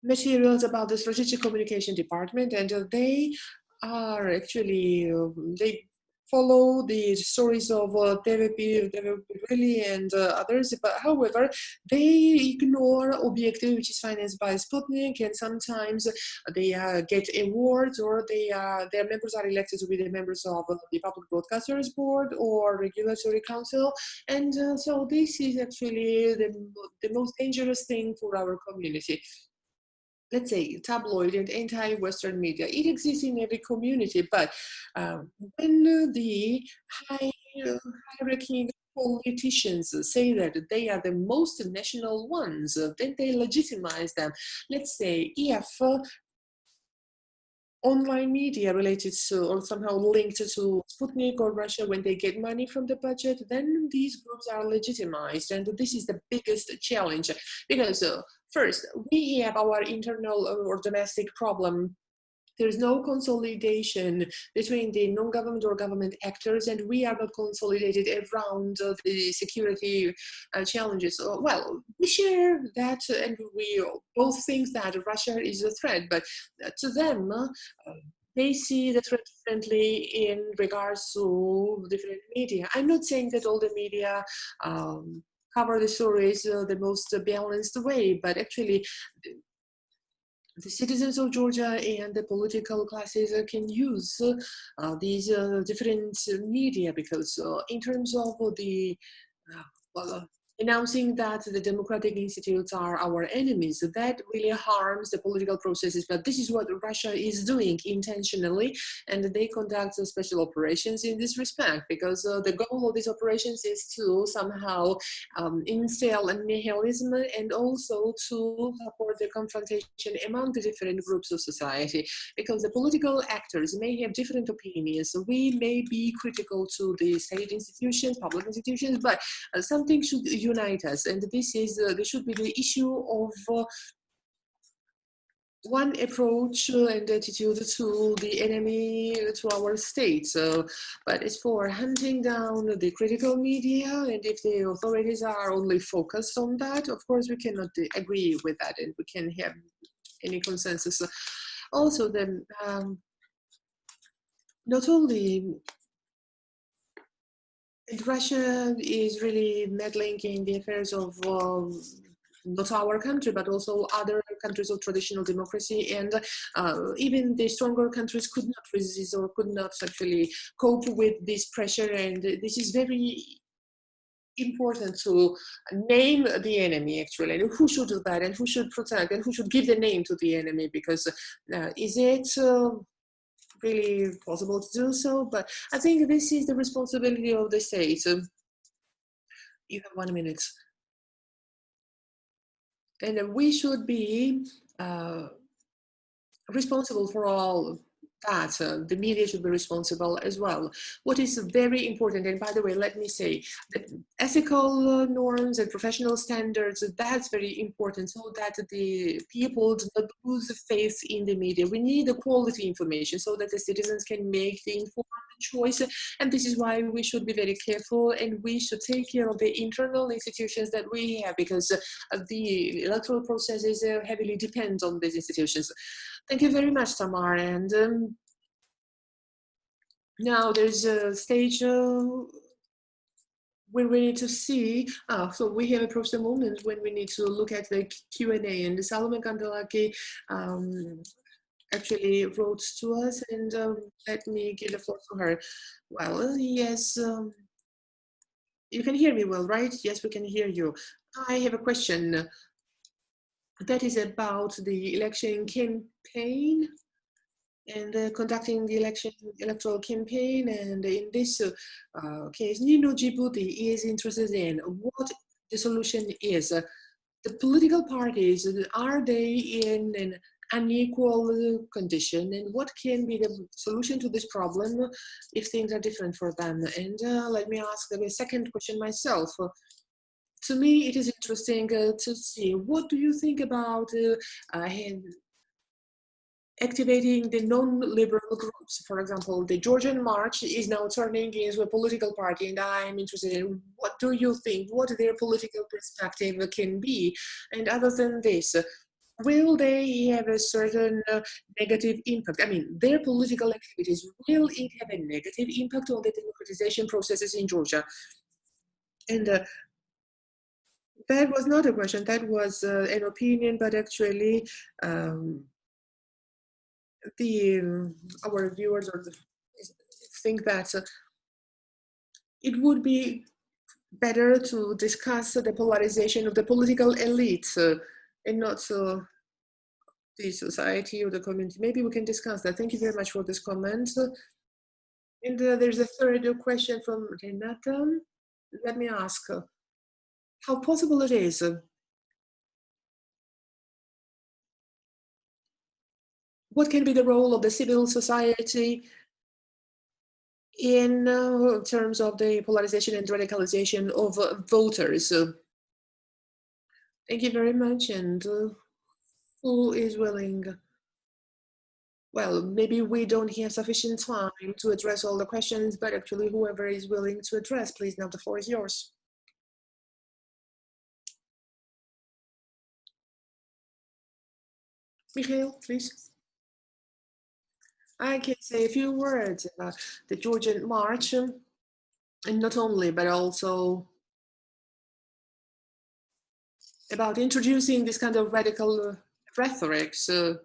materials about the strategic communication department, and they are actually, they follow the stories of and others, but however, they ignore Objective, which is financed by Sputnik, and sometimes they get awards, or their members are elected to be the members of the Public Broadcasters Board or Regulatory Council, and so this is actually the most dangerous thing for our community. Let's say tabloid and anti-Western media. It exists in every community, but when the hierarchy politicians say that they are the most national ones, then they legitimize them. Let's say if online media related to or somehow linked to Sputnik or Russia, when they get money from the budget, then these groups are legitimized, and this is the biggest challenge, because first, we have our internal or domestic problem. There's no consolidation between the non-government or government actors, and we are not consolidated around the security challenges. Well, we share that, and we both think that Russia is a threat, but to them, they see the threat differently in regards to different media. I'm not saying that all the media cover the stories the most balanced way, but actually the citizens of Georgia and the political classes can use these different media, because in terms of the announcing that the democratic institutes are our enemies. That really harms the political processes, but this is what Russia is doing intentionally, and they conduct special operations in this respect, because the goal of these operations is to somehow instill a nihilism and also to support the confrontation among the different groups of society, because the political actors may have different opinions. We may be critical to the state institutions, public institutions, but something should unite us, and this should be the issue of one approach and attitude to the enemy, to our state. But as for hunting down the critical media, and if the authorities are only focused on that, of course we cannot agree with that, and we can have any consensus. Also, then not only Russia is really meddling in the affairs of not our country, but also other countries of traditional democracy, and even the stronger countries could not resist or could not actually cope with this pressure, and this is very important to name the enemy actually, and who should do that, and who should protect, and who should give the name to the enemy, because is it really possible to do so? But I think this is the responsibility of the state. You have 1 minute. And we should be responsible for all that. The media should be responsible as well. What is very important, and by the way, let me say, that ethical norms and professional standards, that's very important, so that the people do not lose faith in the media. We need the quality information so that the citizens can make the informed choice, and this is why we should be very careful, and we should take care of the internal institutions that we have, because the electoral processes heavily depend on these institutions. Thank you very much, Tamar. And now there's a stage where we need to see, so we have approached the moment when we need to look at the Q&A, and Salome Kandelaki actually wrote to us, and let me give the floor to her. Well, yes, you can hear me well, right? Yes, we can hear you. I have a question that is about the election campaign and conducting the electoral campaign. And in this case, Nino Djibouti is interested in what the solution is. The political parties, are they in an unequal condition, and what can be the solution to this problem if things are different for them? And let me ask the second question myself. To me, it is interesting to see, what do you think about activating the non-liberal groups? For example, the Georgian March is now turning into a political party, and I'm interested in, what do you think, what their political perspective can be? And other than this, will they have a certain negative impact? I mean, their political activities, will it have a negative impact on the democratization processes in Georgia? And that was not a question, that was an opinion, but actually our viewers think that it would be better to discuss the polarization of the political elite and not the society or the community. Maybe we can discuss that. Thank you very much for this comment. And there's a third question from Renata. Let me ask, how possible it is what can be the role of the civil society in terms of the polarization and radicalization of voters? Thank you very much. And who is willing? Well, maybe we don't have sufficient time to address all the questions, but actually whoever is willing to address, please, now the floor is yours. Mikheil, please. I can say a few words about the Georgian March, and not only, but also about introducing this kind of radical rhetoric. So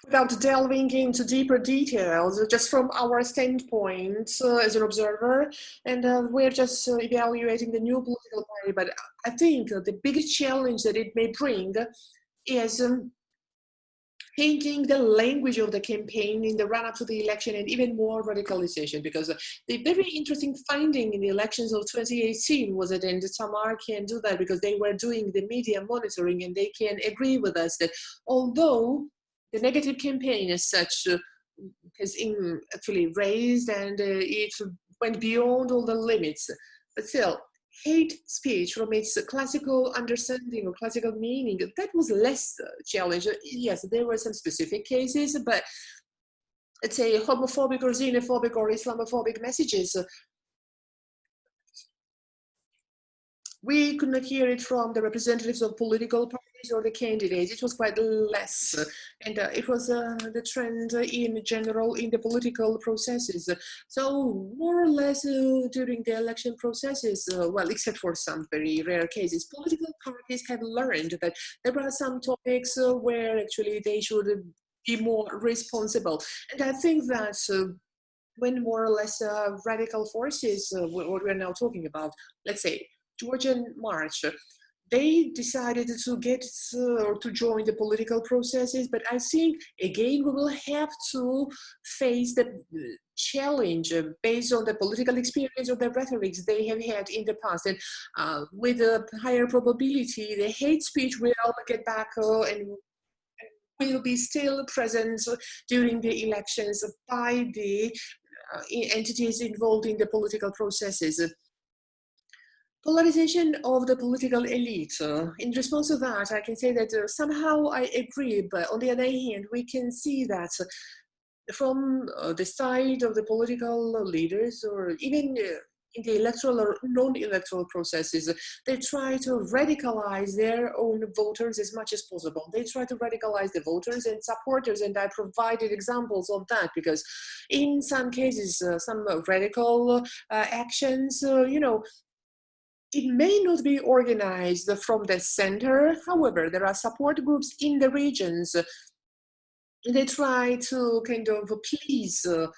without delving into deeper details, just from our standpoint as an observer, and we're just evaluating the new political party. But I think the biggest challenge that it may bring is changing the language of the campaign in the run-up to the election, and even more radicalization, because the very interesting finding in the elections of 2018 was that, and Tamar can do that because they were doing the media monitoring, and they can agree with us that although the negative campaign as such has actually raised and it went beyond all the limits, but still, hate speech from its classical understanding or classical meaning, that was less challenging. Yes, there were some specific cases, but let's say homophobic or xenophobic or Islamophobic messages, we could not hear it from the representatives of political parties or the candidates. It was quite less. And it was the trend in general in the political processes. So more or less during the election processes, well, except for some very rare cases, political parties have learned that there are some topics where actually they should be more responsible. And I think that when more or less radical forces, what we're now talking about, let's say, Georgian March, they decided to get or to join the political processes, but I think again we will have to face the challenge based on the political experience or the rhetorics they have had in the past, and with a higher probability the hate speech will get back and will be still present during the elections by the entities involved in the political processes. Polarization of the political elite. In response to that, I can say that somehow I agree, but on the other hand, we can see that from the side of the political leaders, or even in the electoral or non-electoral processes, they try to radicalize their own voters as much as possible. They try to radicalize the voters and supporters, and I provided examples of that because in some cases, some radical actions, it may not be organized from the center. However, there are support groups in the regions. They try to kind of please to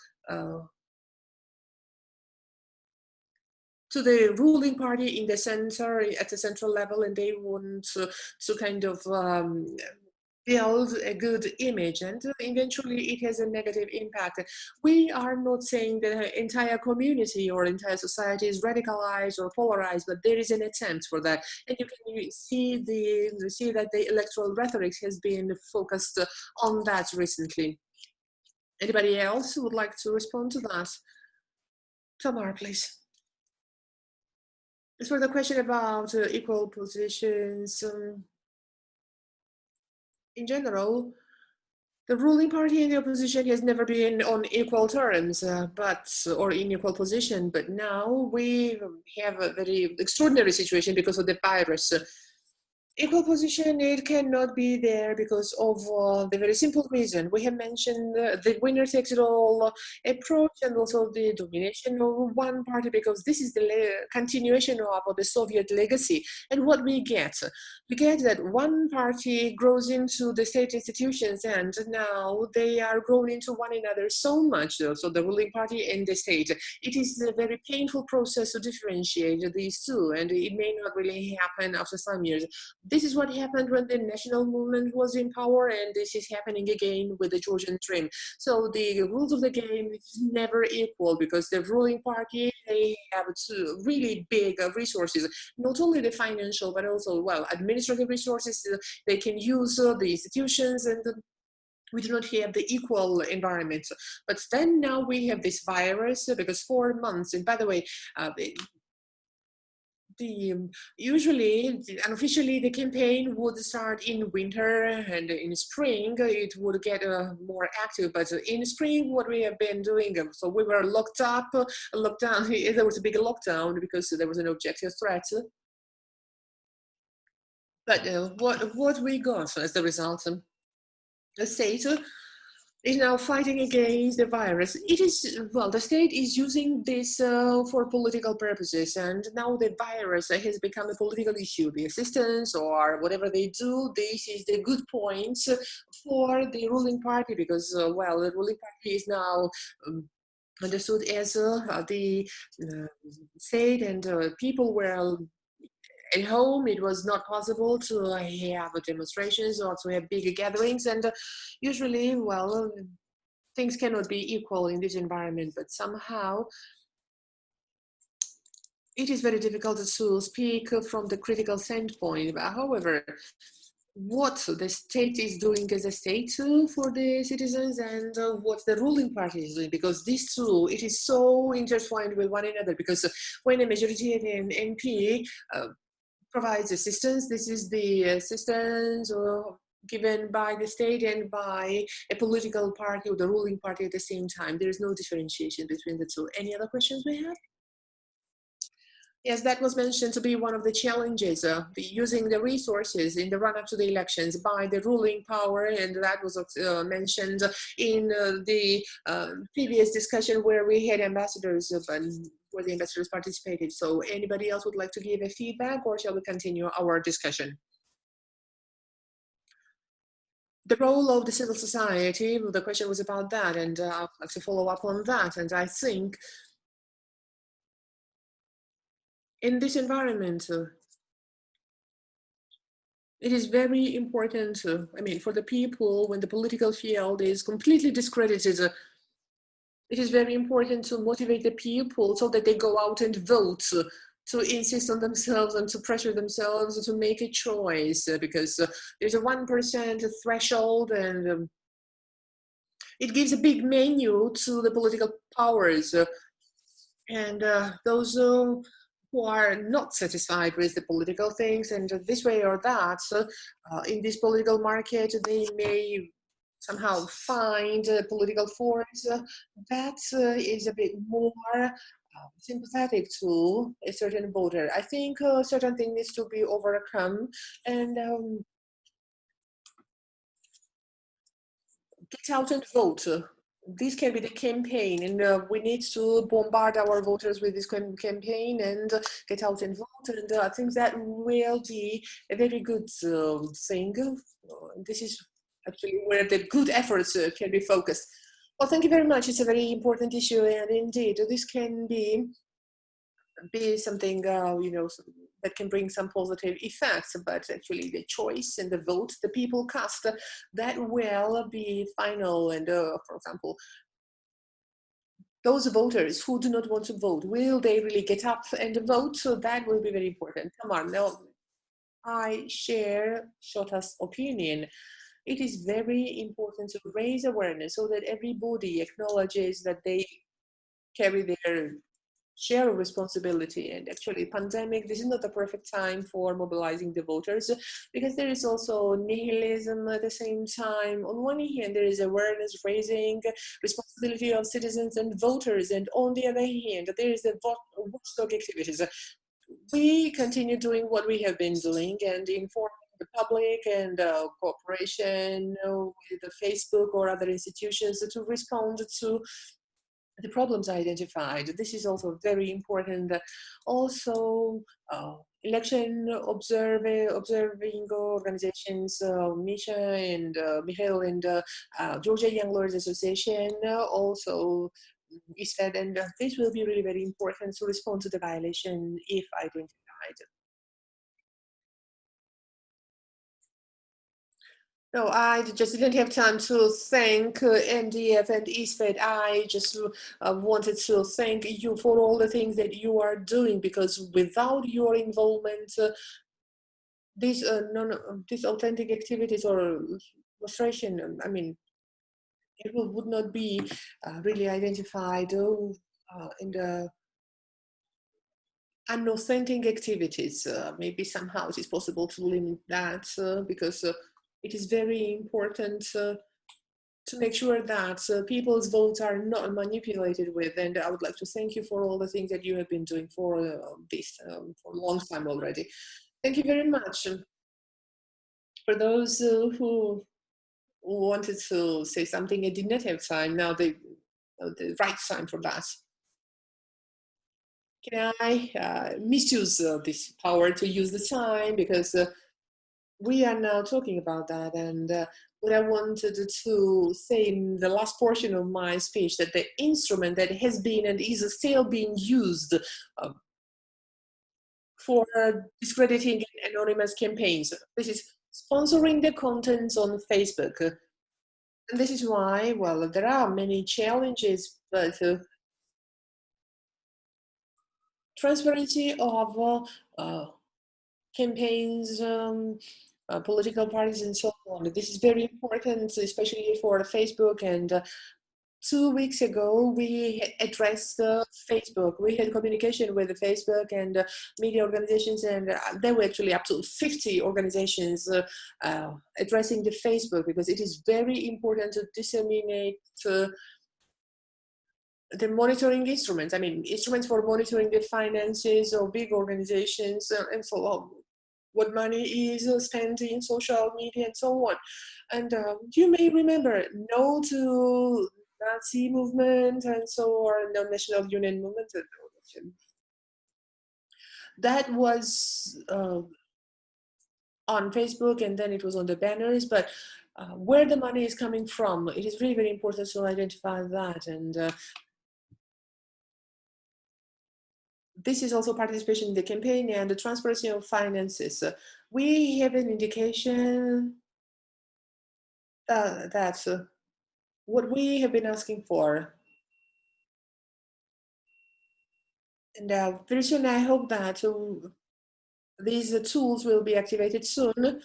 the ruling party in the center, at the central level, and they want to kind of build a good image, and eventually it has a negative impact. We are not saying the entire community or entire society is radicalized or polarized, but there is an attempt for that, and you can see that the electoral rhetoric has been focused on that recently. Anybody else who would like to respond to that? Tamar, please. As for the question about equal positions, in general, the ruling party and the opposition has never been on equal terms, or in equal position. But now we have a very extraordinary situation because of the virus. Equal position, it cannot be there because of the very simple reason. We have mentioned the winner takes it all approach, and also the domination of one party, because this is the continuation of the Soviet legacy. And what we get that one party grows into the state institutions, and now they are grown into one another so much, so the ruling party and the state. It is a very painful process to differentiate these two, and it may not really happen after some years. This is what happened when the national movement was in power, and this is happening again with the Georgian Dream. So the rules of the game is never equal, because the ruling party, they have really big resources, not only the financial, but also, well, administrative resources. They can use the institutions, and we do not have the equal environment. But then now we have this virus, because 4 months, and by the way, usually, unofficially, the campaign would start in winter, and in spring it would get more active. But in spring, what we have been doing, so we were locked down. There was a big lockdown because there was an objective threat. But what we got as the result, the state is now fighting against the virus. It is, well, the state is using this for political purposes, and now the virus has become a political issue. The assistance or whatever they do, this is the good points for the ruling party, because, well, the ruling party is now understood as the state, and people were at home. It was not possible to have demonstrations or to have big gatherings, and usually, well, things cannot be equal in this environment, but somehow it is very difficult to speak from the critical standpoint. However, what the state is doing as a state for the citizens, and what the ruling party is doing, because these two, it is so intertwined with one another, because when a majoritarian MP provides assistance, this is the assistance given by the state and by a political party or the ruling party at the same time. There is no differentiation between the two. Any other questions we have? Yes, that was mentioned to be one of the challenges, using the resources in the run-up to the elections by the ruling power, and that was mentioned in the previous discussion where we had ambassadors, where the ambassadors participated. So anybody else would like to give a feedback, or shall we continue our discussion? The role of the civil society, the question was about that, and I'd like to follow up on that. And I think in this environment, it is very important, I mean, for the people, when the political field is completely discredited, it is very important to motivate the people so that they go out and vote, to insist on themselves and to pressure themselves to make a choice, because there's a 1% threshold, and it gives a big menu to the political powers. And those who are not satisfied with the political things, and this way or that, in this political market, they may somehow find a political force that is a bit more sympathetic to a certain voter. I think certain thing needs to be overcome, and get out and vote. This can be the campaign, and we need to bombard our voters with this campaign and get out and vote. And I think that will be a very good thing. This is actually where the good efforts can be focused. Well, thank you very much. It's a very important issue, and indeed, this can be something that can bring some positive effects, but actually the choice and the vote the people cast, that will be final. And for example, those voters who do not want to vote, will they really get up and vote? So that will be very important. Tamar, now I share Shota's opinion. It is very important to raise awareness so that everybody acknowledges that they carry their share of responsibility. And actually, pandemic, this is not the perfect time for mobilizing the voters, because there is also nihilism at the same time. On one hand, there is awareness raising, responsibility of citizens and voters, and on the other hand, there is the watchdog activities. We continue doing what we have been doing and informing the public, and cooperation with the Facebook or other institutions to respond to the problems identified. This is also very important. Also, election observing organizations, Misha and Mikheil and Georgia Young Lawyers Association, also ISFED, and this will be really very important to respond to the violation if identified. No, I just didn't have time to thank NDF and ISFED. I just wanted to thank you for all the things that you are doing, because without your involvement, these authentic activities or frustration, I mean, it would not be really identified in the unauthentic activities. Maybe somehow it is possible to limit that, because it is very important to make sure that people's votes are not manipulated with. And I would like to thank you for all the things that you have been doing for this for a long time already. Thank you very much. For those who wanted to say something. I did not have time. Now the right time for that. Can I misuse this power to use the time, because we are now talking about that, and what I wanted to say in the last portion of my speech, that the instrument that has been and is still being used for discrediting anonymous campaigns, this is sponsoring the contents on Facebook. And this is why, well, there are many challenges, but transparency of campaigns, political parties, and so on. This is very important, especially for Facebook. And 2 weeks ago, we addressed Facebook. We had communication with Facebook and media organizations, and there were actually up to 50 organizations addressing the Facebook, because it is very important to disseminate the monitoring instruments. I mean, instruments for monitoring the finances of big organizations and so on. What money is spent in social media and so on. And you may remember No to Nazi movement and so on, No National Union movement. That was on Facebook, and then it was on the banners, but where the money is coming from, it is really very important to identify that. And this is also participation in the campaign and the transparency of finances. We have an indication that what we have been asking for, and very soon I hope that these tools will be activated soon.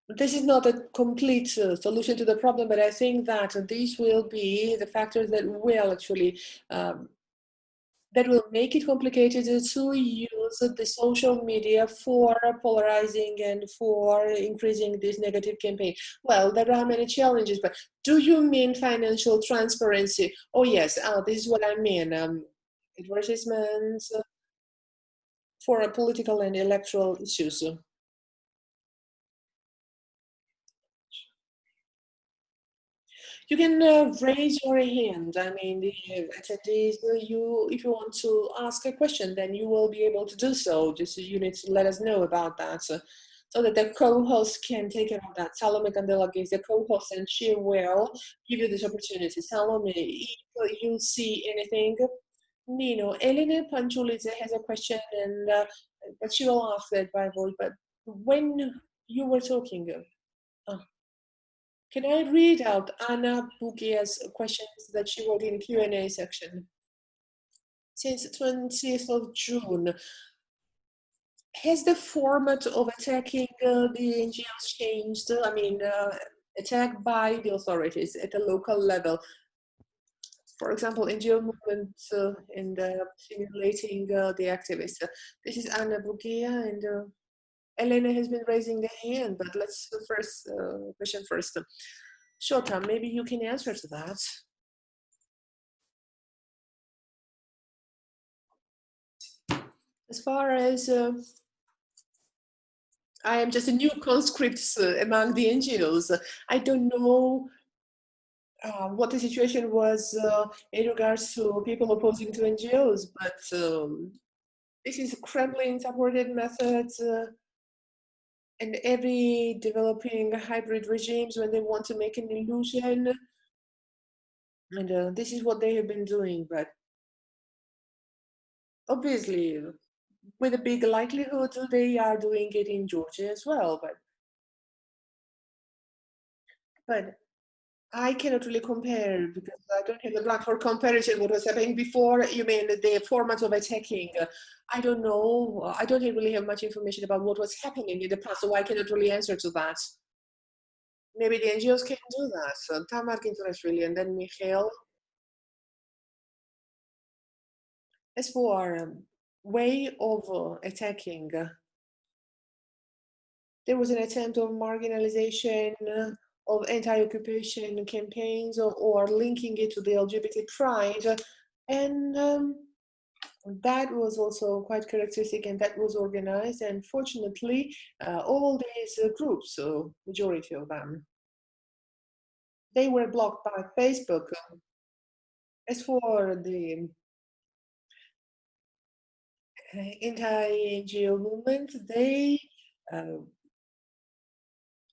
This is not a complete solution to the problem, but I think that these will be the factors that will actually that will make it complicated to use the social media for polarizing and for increasing this negative campaign. Well, there are many challenges, but do you mean financial transparency? Oh yes, this is what I mean. Advertisements for political and electoral issues. You can raise your hand. I mean, the attendees, if you want to ask a question, then you will be able to do so. Just you need to let us know about that, so that the co-host can take care of that. Salome Candela is the co-host, and she will give you this opportunity. Salome, if you see anything, Nino, Elena Panchulidze has a question, and but she will ask that by voice. But when you were talking, can I read out Anna Bugia's questions that she wrote in Q&A section? Since 20th of June, has the format of attacking the NGOs changed? I mean, attack by the authorities at a local level. For example, NGO movement and simulating the activists. This is Anna Bugia, and Elena has been raising the hand, but let's first question first. Shota, maybe you can answer to that. As far as I am just a new conscript among the NGOs, I don't know what the situation was in regards to people opposing to NGOs, but this is Kremlin-supported methods, and every developing hybrid regimes when they want to make an illusion, and this is what they have been doing. But obviously, with a big likelihood, they are doing it in Georgia as well. But I cannot really compare, because I don't have a ground for comparison. What was happening before? You mean the format of attacking? I don't know. I don't really have much information about what was happening in the past, so I cannot really answer to that. Maybe the NGOs can do that. So Tamar Georgiashvili, and then Mikheil. As for way of attacking, there was an attempt of marginalization, of anti-occupation campaigns, or linking it to the LGBT pride. And that was also quite characteristic, and that was organized. And fortunately, all these groups, so majority of them, they were blocked by Facebook. As for the anti-NGO movement, they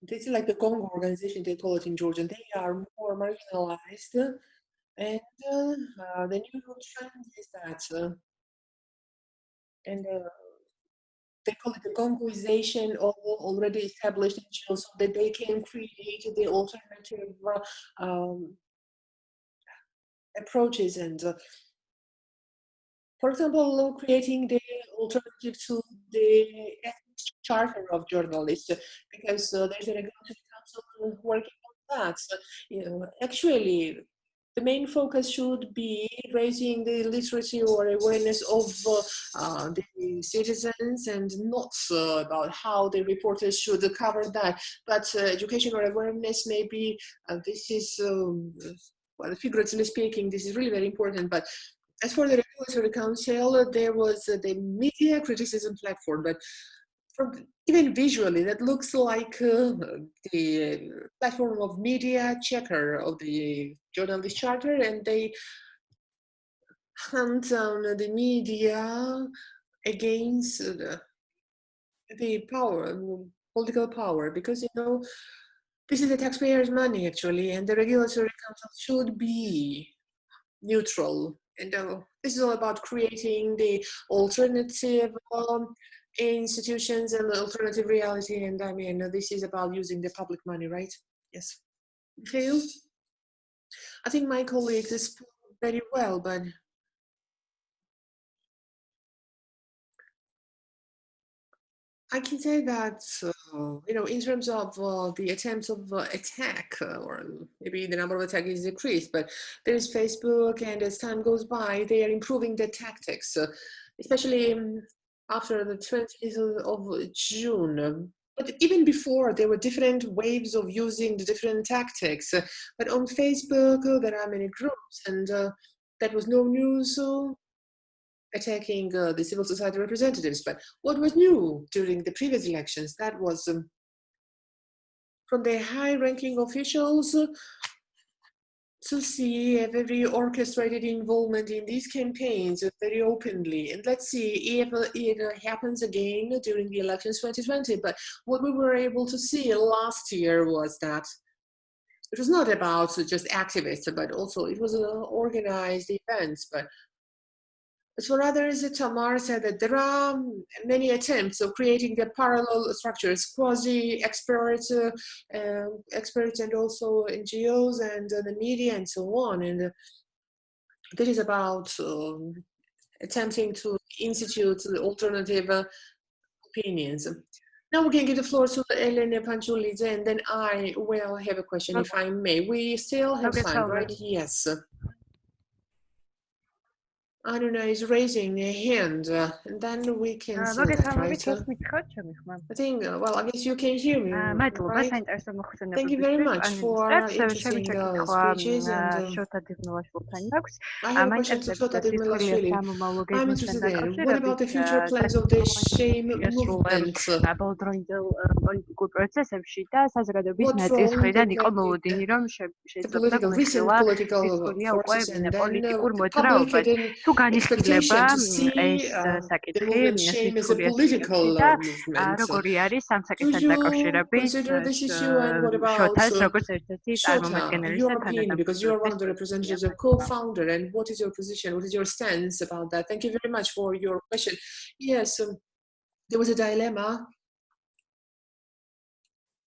this is like the Congo organization, they call it in Georgian. They are more marginalized, and the new trend is that, and they call it the Congoization of already established NGOs, so that they can create the alternative approaches and for example, creating the alternative to the ethics charter of journalists, because there's a regulatory council working on that. So, actually, the main focus should be raising the literacy or awareness of the citizens, and not about how the reporters should cover that. But education or awareness, maybe this is, well, figuratively speaking, this is really very important. But as for the regulatory council, there was the media criticism platform, but even visually, that looks like the platform of media checker of the journalist charter, and they hunt down the media against the power, political power, because this is the taxpayers' money actually, and the regulatory council should be neutral. And this is all about creating the alternative institutions and the alternative reality. And I mean, this is about using the public money, right? Yes. Mikheil? I think my colleagues spoke very well, but I can say that, in terms of the attempts of attack, or maybe the number of attacks is decreased, but there is Facebook, and as time goes by, they are improving their tactics, especially after the 20th of June. But even before, there were different waves of using the different tactics. But on Facebook, there are many groups, and that was no news. Attacking the civil society representatives. But what was new during the previous elections, that was from the high-ranking officials to see a very orchestrated involvement in these campaigns very openly. And let's see if it happens again during the elections 2020. But what we were able to see last year was that it was not about just activists, but also it was organized events. But as for others, Tamar said that there are many attempts of creating the parallel structures, quasi-experts, experts, and also NGOs and the media and so on. And this is about attempting to institute alternative opinions. Now we can give the floor to Elena Panchulidze, and then I will have a question, if I may. We still have time, right? Yes. Anuna is raising a hand, and then we can see that, right? I think, well, I guess you can hear me, right? Thank you very much for interesting speeches, and I have a question to Shota Dighmelashvili. I'm interested in, what about the future plans of the shame movement? What role the recent political forces, and then the public had an expectation to see the movement shame as a political movement. Do you consider this issue, and what about Shota, your opinion, because you're one of the representatives of co-founder, and what is your position, what is your stance about that? Thank you very much for your question. Yes, there was a dilemma.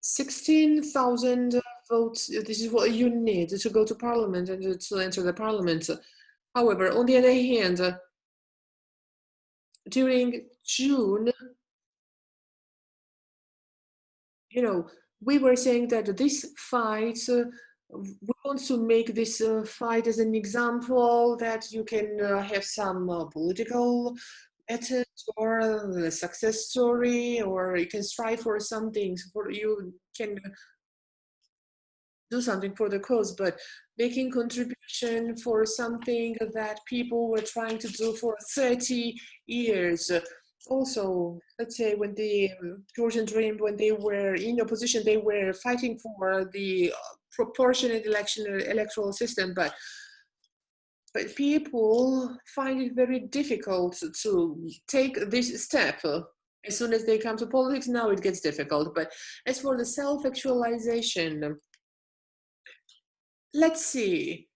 16,000 votes, this is what you need to go to parliament and to enter the parliament. However, on the other hand, during June, we were saying that this fight, we want to make this fight as an example that you can have some political attempt or a success story, or you can strive for something, for you can do something for the cause, but making contribution for something that people were trying to do for 30 years. Also, let's say when the Georgian Dream, when they were in opposition, they were fighting for the proportionate electoral system, but people find it very difficult to take this step. As soon as they come to politics, now it gets difficult. But as for the self-actualization, let's see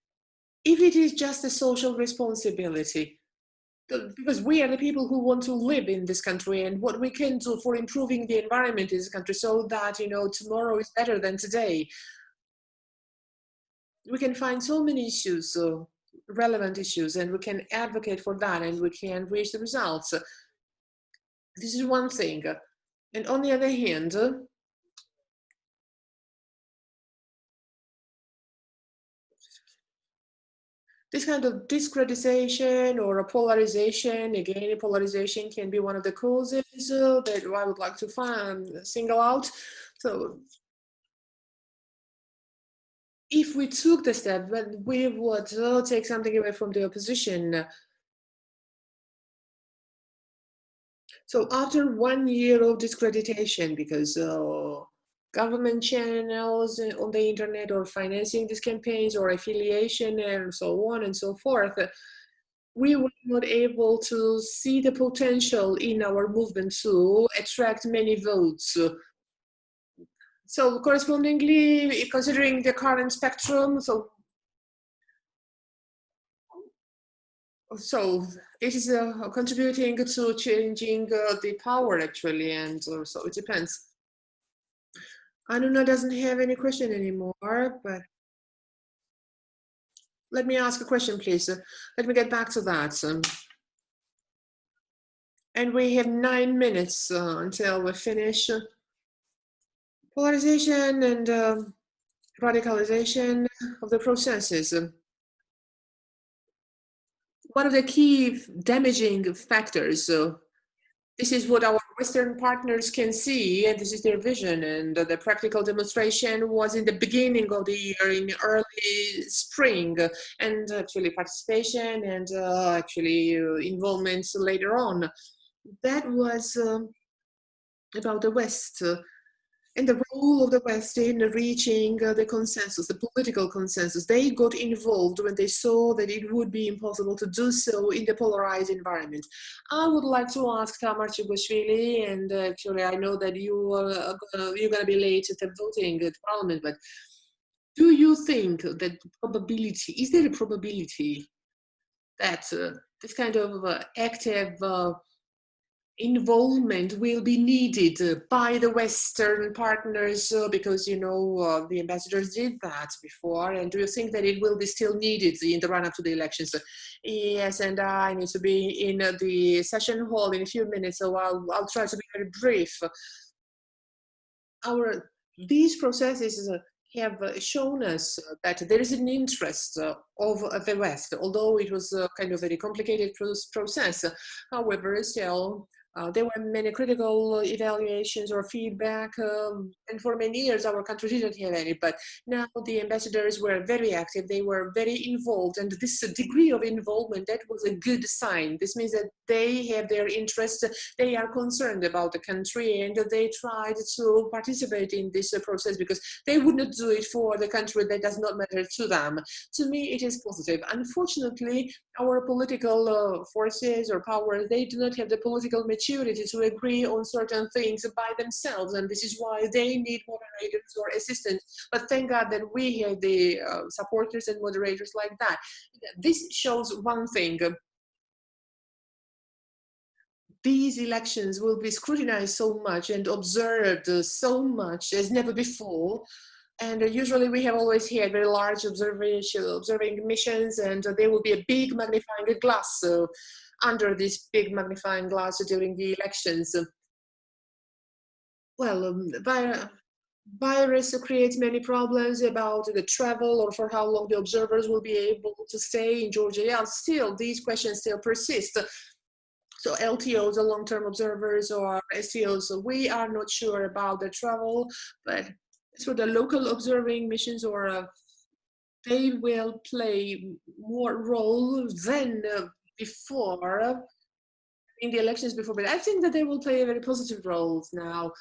if it is just a social responsibility, because we are the people who want to live in this country, and what we can do for improving the environment in this country so that, you know, tomorrow is better than today. We can find so many issues, relevant issues, and we can advocate for that, and we can reach the results. This is one thing. And on the other hand, this kind of discretization or a polarization, again, polarization can be one of the causes that I would like to single out. So if we took the step, then we would take something away from the opposition. So after 1 year of discreditation, because government channels on the internet or financing these campaigns or affiliation and so on and so forth, we were not able to see the potential in our movement to attract many votes. So correspondingly, considering the current spectrum, so it is contributing to changing the power actually, and so it depends. Anuna doesn't have any question anymore, but let me ask a question, please. Let me get back to that. And we have 9 minutes until we finish. Polarization and radicalization of the processes. One of the key damaging factors, this is what our Western partners can see, and this is their vision, and the practical demonstration was in the beginning of the year, in early spring, and actually participation and actually involvement later on. That was about the West. And the role of the West in reaching the consensus, the political consensus. They got involved when they saw that it would be impossible to do so in the polarized environment. I would like to ask Tamar Chugoshvili, and actually I know that you're going to be late at the voting at Parliament, but do you think that is there a probability that this kind of active involvement will be needed by the Western partners, because, you know, the ambassadors did that before, and do you think that it will be still needed in the run-up to the elections? Yes, and I need to be in the session hall in a few minutes, so I'll try to be very brief. These processes have shown us that there is an interest of the West, although it was kind of a very complicated process. However, still, there were many critical evaluations or feedback, and for many years our country didn't have any, but now the ambassadors were very active, they were very involved, and this degree of involvement, that was a good sign. This means that they have their interest, they are concerned about the country, and they tried to participate in this process because they would not do it for the country that does not matter to them. To me, it is positive. Unfortunately, our political forces or powers, they do not have the political maturity to agree on certain things by themselves, and this is why they need moderators or assistants. But thank God that we have the supporters and moderators like that. This shows one thing. These elections will be scrutinized so much and observed so much as never before. And usually we have always had very large observing missions, and there will be a big magnifying glass under this big magnifying glass during the elections. Well, virus creates many problems about the travel or for how long the observers will be able to stay in Georgia. Yeah, still, these questions still persist. So LTOs, the long-term observers, or STOs, so we are not sure about the travel, but for the local observing missions, or they will play more role than before in the elections before, but I think that they will play a very positive role now,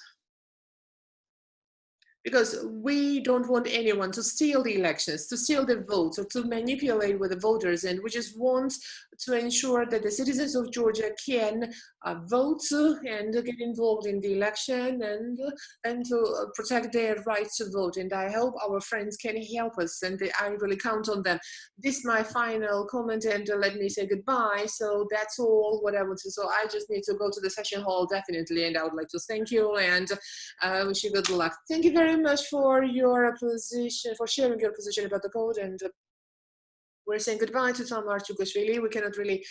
because we don't want anyone to steal the elections, to steal the votes, or to manipulate with the voters, and we just want to ensure that the citizens of Georgia can vote and get involved in the election, and to protect their right to vote. And I hope our friends can help us, and I really count on them. This is my final comment, and let me say goodbye. So that's all what I want to. So I just need to go to the session hall definitely, and I would like to thank you and wish you good luck. Thank you very much for your position, for sharing your position about the code, and we're saying goodbye to Tamar Chugoshvili. We cannot really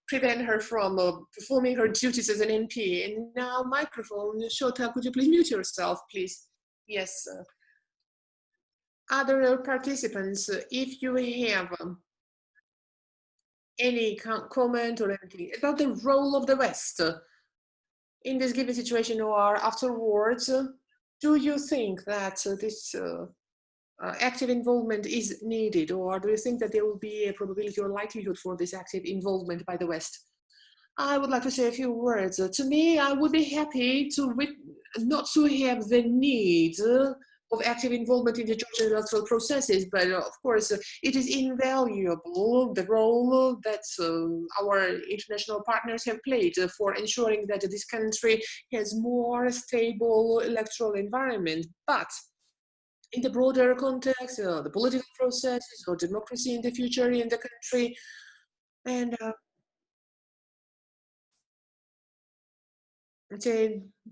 prevent her from performing her duties as an MP. And now, microphone, Shota, could you please mute yourself, please? Yes. Other participants, if you have any comment or anything about the role of the West in this given situation, or afterwards, do you think that this active involvement is needed, or do you think that there will be a probability or likelihood for this active involvement by the West? I would like to say a few words. To me, I would be happy to not to have the need of active involvement in the Georgian electoral processes, but of course, it is invaluable, the role that our international partners have played for ensuring that this country has more stable electoral environment. But in the broader context, the political processes or democracy in the future in the country, and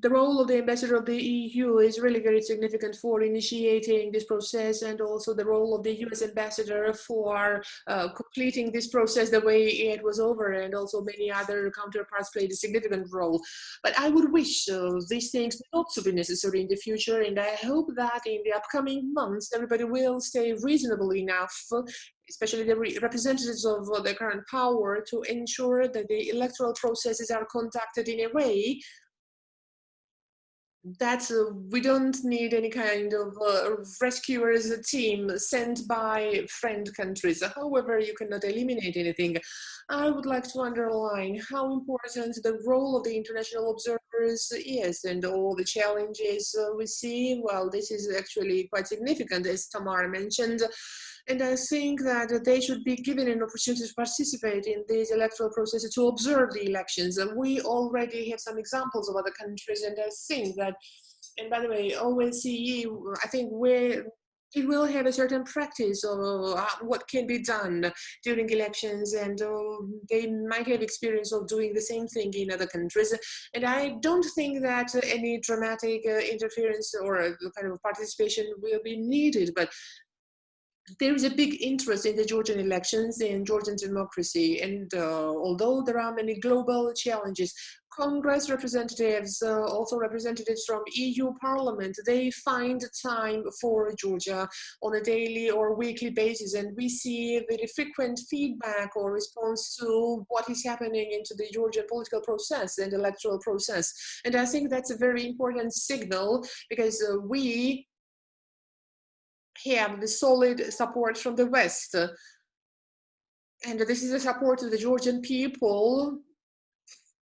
the role of the ambassador of the EU is really very significant for initiating this process, and also the role of the US ambassador for completing this process the way it was over, and also many other counterparts played a significant role. But I would wish these things not to be necessary in the future, and I hope that in the upcoming months everybody will stay reasonable enough, especially the representatives of the current power, to ensure that the electoral processes are conducted in a way that we don't need any kind of rescuers team sent by friend countries. However, you cannot eliminate anything. I would like to underline how important the role of the international observers is, and all the challenges we see. Well, this is actually quite significant, as Tamar mentioned. And I think that they should be given an opportunity to participate in these electoral processes, to observe the elections. And we already have some examples of other countries, and I think that, and by the way, OSCE, I think it will have a certain practice of what can be done during elections, and they might have experience of doing the same thing in other countries. And I don't think that any dramatic interference or kind of participation will be needed, but there is a big interest in the Georgian elections and Georgian democracy, and although there are many global challenges, Congress representatives, also representatives from EU Parliament, they find time for Georgia on a daily or weekly basis, and we see very frequent feedback or response to what is happening into the Georgian political process and electoral process. And I think that's a very important signal, because we have the solid support from the West. And this is a support to the Georgian people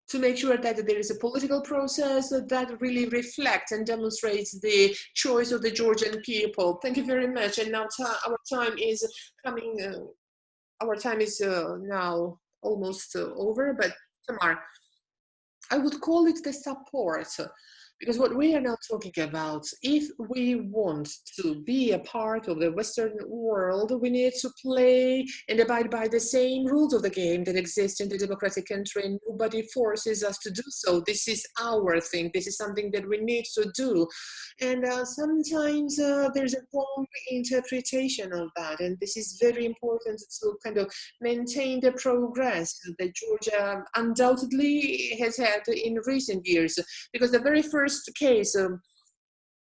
to make sure that there is a political process that really reflects and demonstrates the choice of the Georgian people. Thank you very much. And now our time is coming, our time is now almost over, but Tamar, I would call it the support. Because what we are now talking about, if we want to be a part of the Western world, we need to play and abide by the same rules of the game that exist in the democratic country, and nobody forces us to do so. This is our thing. This is something that we need to do. And sometimes there's a wrong interpretation of that, and this is very important to kind of maintain the progress that Georgia undoubtedly has had in recent years. Because the very first case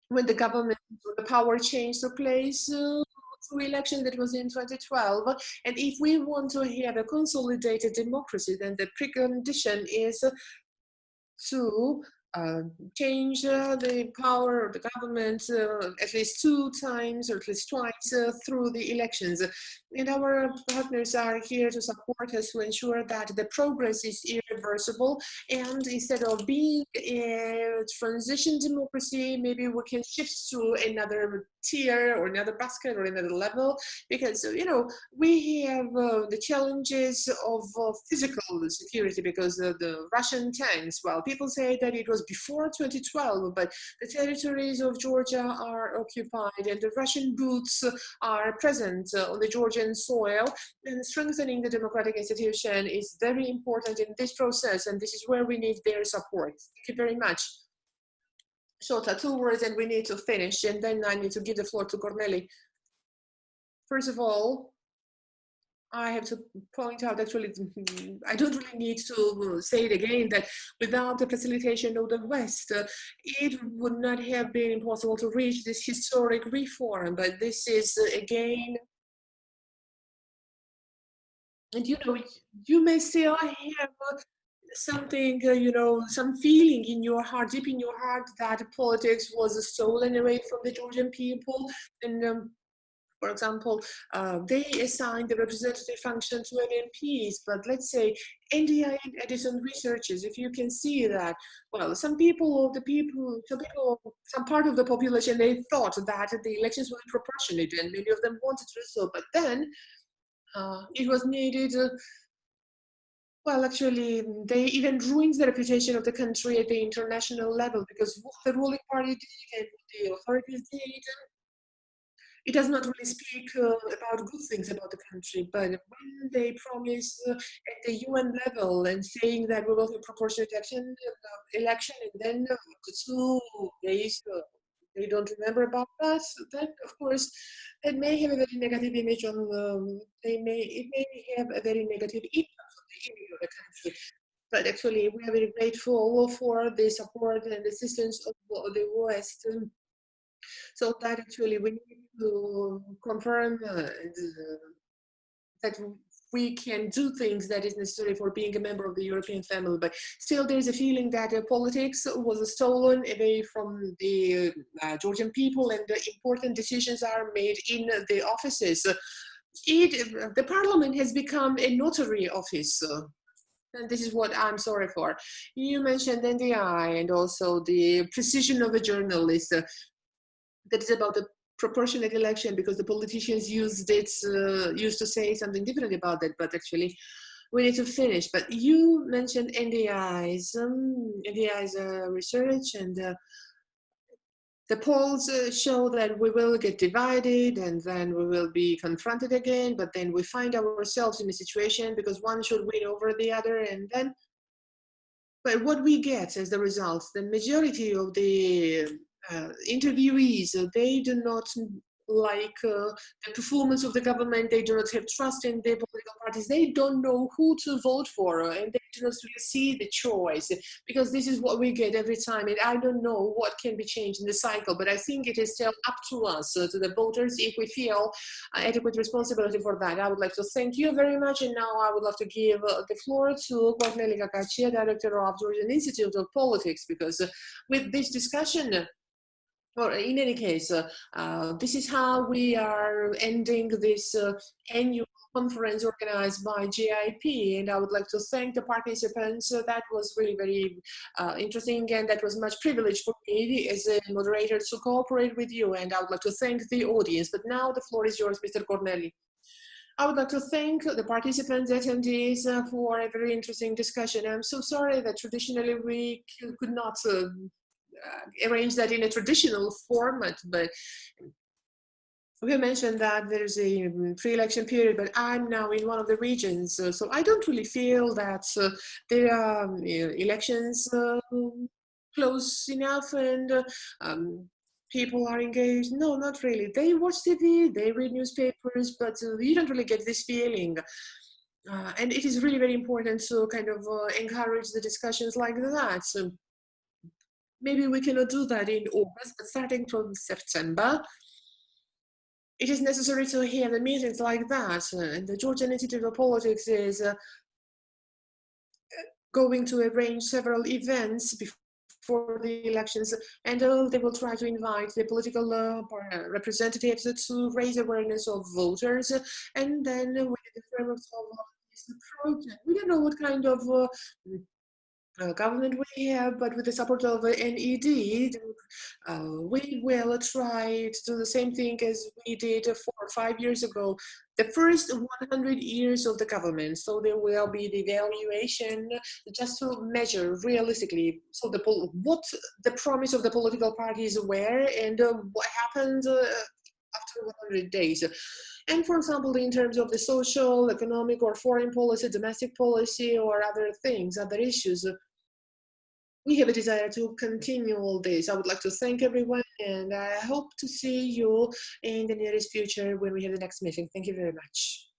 when the government, the power change took place through election, that was in 2012, and if we want to have a consolidated democracy, then the precondition is to change the power of the government at least 2 times or at least twice through the elections. And our partners are here to support us to ensure that the progress is irreversible. And instead of being a transition democracy, maybe we can shift to another tier or another basket or another level, because we have the challenges of physical security, because the Russian tanks, well, people say that it was before 2012, but the territories of Georgia are occupied and the Russian boots are present on the Georgian soil, and strengthening the democratic institution is very important in this process, and this is where we need their support. Thank you very much. Shota, 2 words and we need to finish, and then I need to give the floor to Corneli. First of all, I have to point out, actually, I don't really need to say it again, that without the facilitation of the West, it would not have been impossible to reach this historic reform. But this is, again, and you may still have something, some feeling in your heart, deep in your heart, that politics was stolen away from the Georgian people. And for example, they assigned the representative function to MPs, but let's say NDI and Edison researchers, if you can see that, well, some part of the population, they thought that the elections were proportionate, and many of them wanted to do so, but then it was needed. Well, actually, they even ruined the reputation of the country at the international level, because what the ruling party did and what the authorities did, it does not really speak about good things about the country. But when they promise at the UN level and saying that we will have proportionate election, and then after 2 days they don't remember about that, then of course it may have a very negative image on it may have a very negative impact on the image of the country. But actually, we are very grateful for the support and assistance of the West. So that actually we need to confirm that we can do things that is necessary for being a member of the European family. But still, there's a feeling that politics was stolen away from the Georgian people, and the important decisions are made in the offices. The parliament has become a notary office. And this is what I'm sorry for. You mentioned NDI and also the precision of a journalist. That is about the proportionate election, because the politicians used to say something different about that, but actually we need to finish. But you mentioned NDI's research, and the polls show that we will get divided and then we will be confronted again, but then we find ourselves in a situation because one should win over the other, and then, but what we get as the result, the majority of the interviewees, they do not like the performance of the government. They do not have trust in the political parties. They don't know who to vote for, and they do not really see the choice, because this is what we get every time. And I don't know what can be changed in the cycle, but I think it is still up to us, to the voters, if we feel adequate responsibility for that. I would like to thank you very much, and now I would love to give the floor to Corneli Kakachia, Director of Georgian Institute of Politics, because with this discussion, or in any case, this is how we are ending this annual conference organized by GIP, and I would like to thank the participants. That was really very interesting, and that was much privilege for me as a moderator to cooperate with you, and I would like to thank the audience. But now the floor is yours, Mr. Corneli. I would like to thank the participants, attendees, for a very interesting discussion. I'm so sorry that traditionally we could not arrange that in a traditional format, but we mentioned that there's a pre-election period, but I'm now in one of the regions, so I don't really feel that there are elections close enough and people are engaged. No, not really. They watch TV, they read newspapers, but you don't really get this feeling. And it is really very important to kind of encourage the discussions like that. So maybe we cannot do that in August, but starting from September, it is necessary to hear the meetings like that. And the Georgian Institute of Politics is going to arrange several events for the elections, and they will try to invite the political representatives to raise awareness of voters, and then within the framework of this project, we don't know what kind of government we have, but with the support of NED, we will try to do the same thing as we did 4 or 5 years ago, the first 100 years of the government. So there will be the evaluation just to measure realistically. So what the promise of the political parties were, and what happened after 100 days. And for example, in terms of the social, economic, or foreign policy, domestic policy, or other things, other issues, we have a desire to continue all this. I would like to thank everyone, and I hope to see you in the nearest future when we have the next meeting. Thank you very much.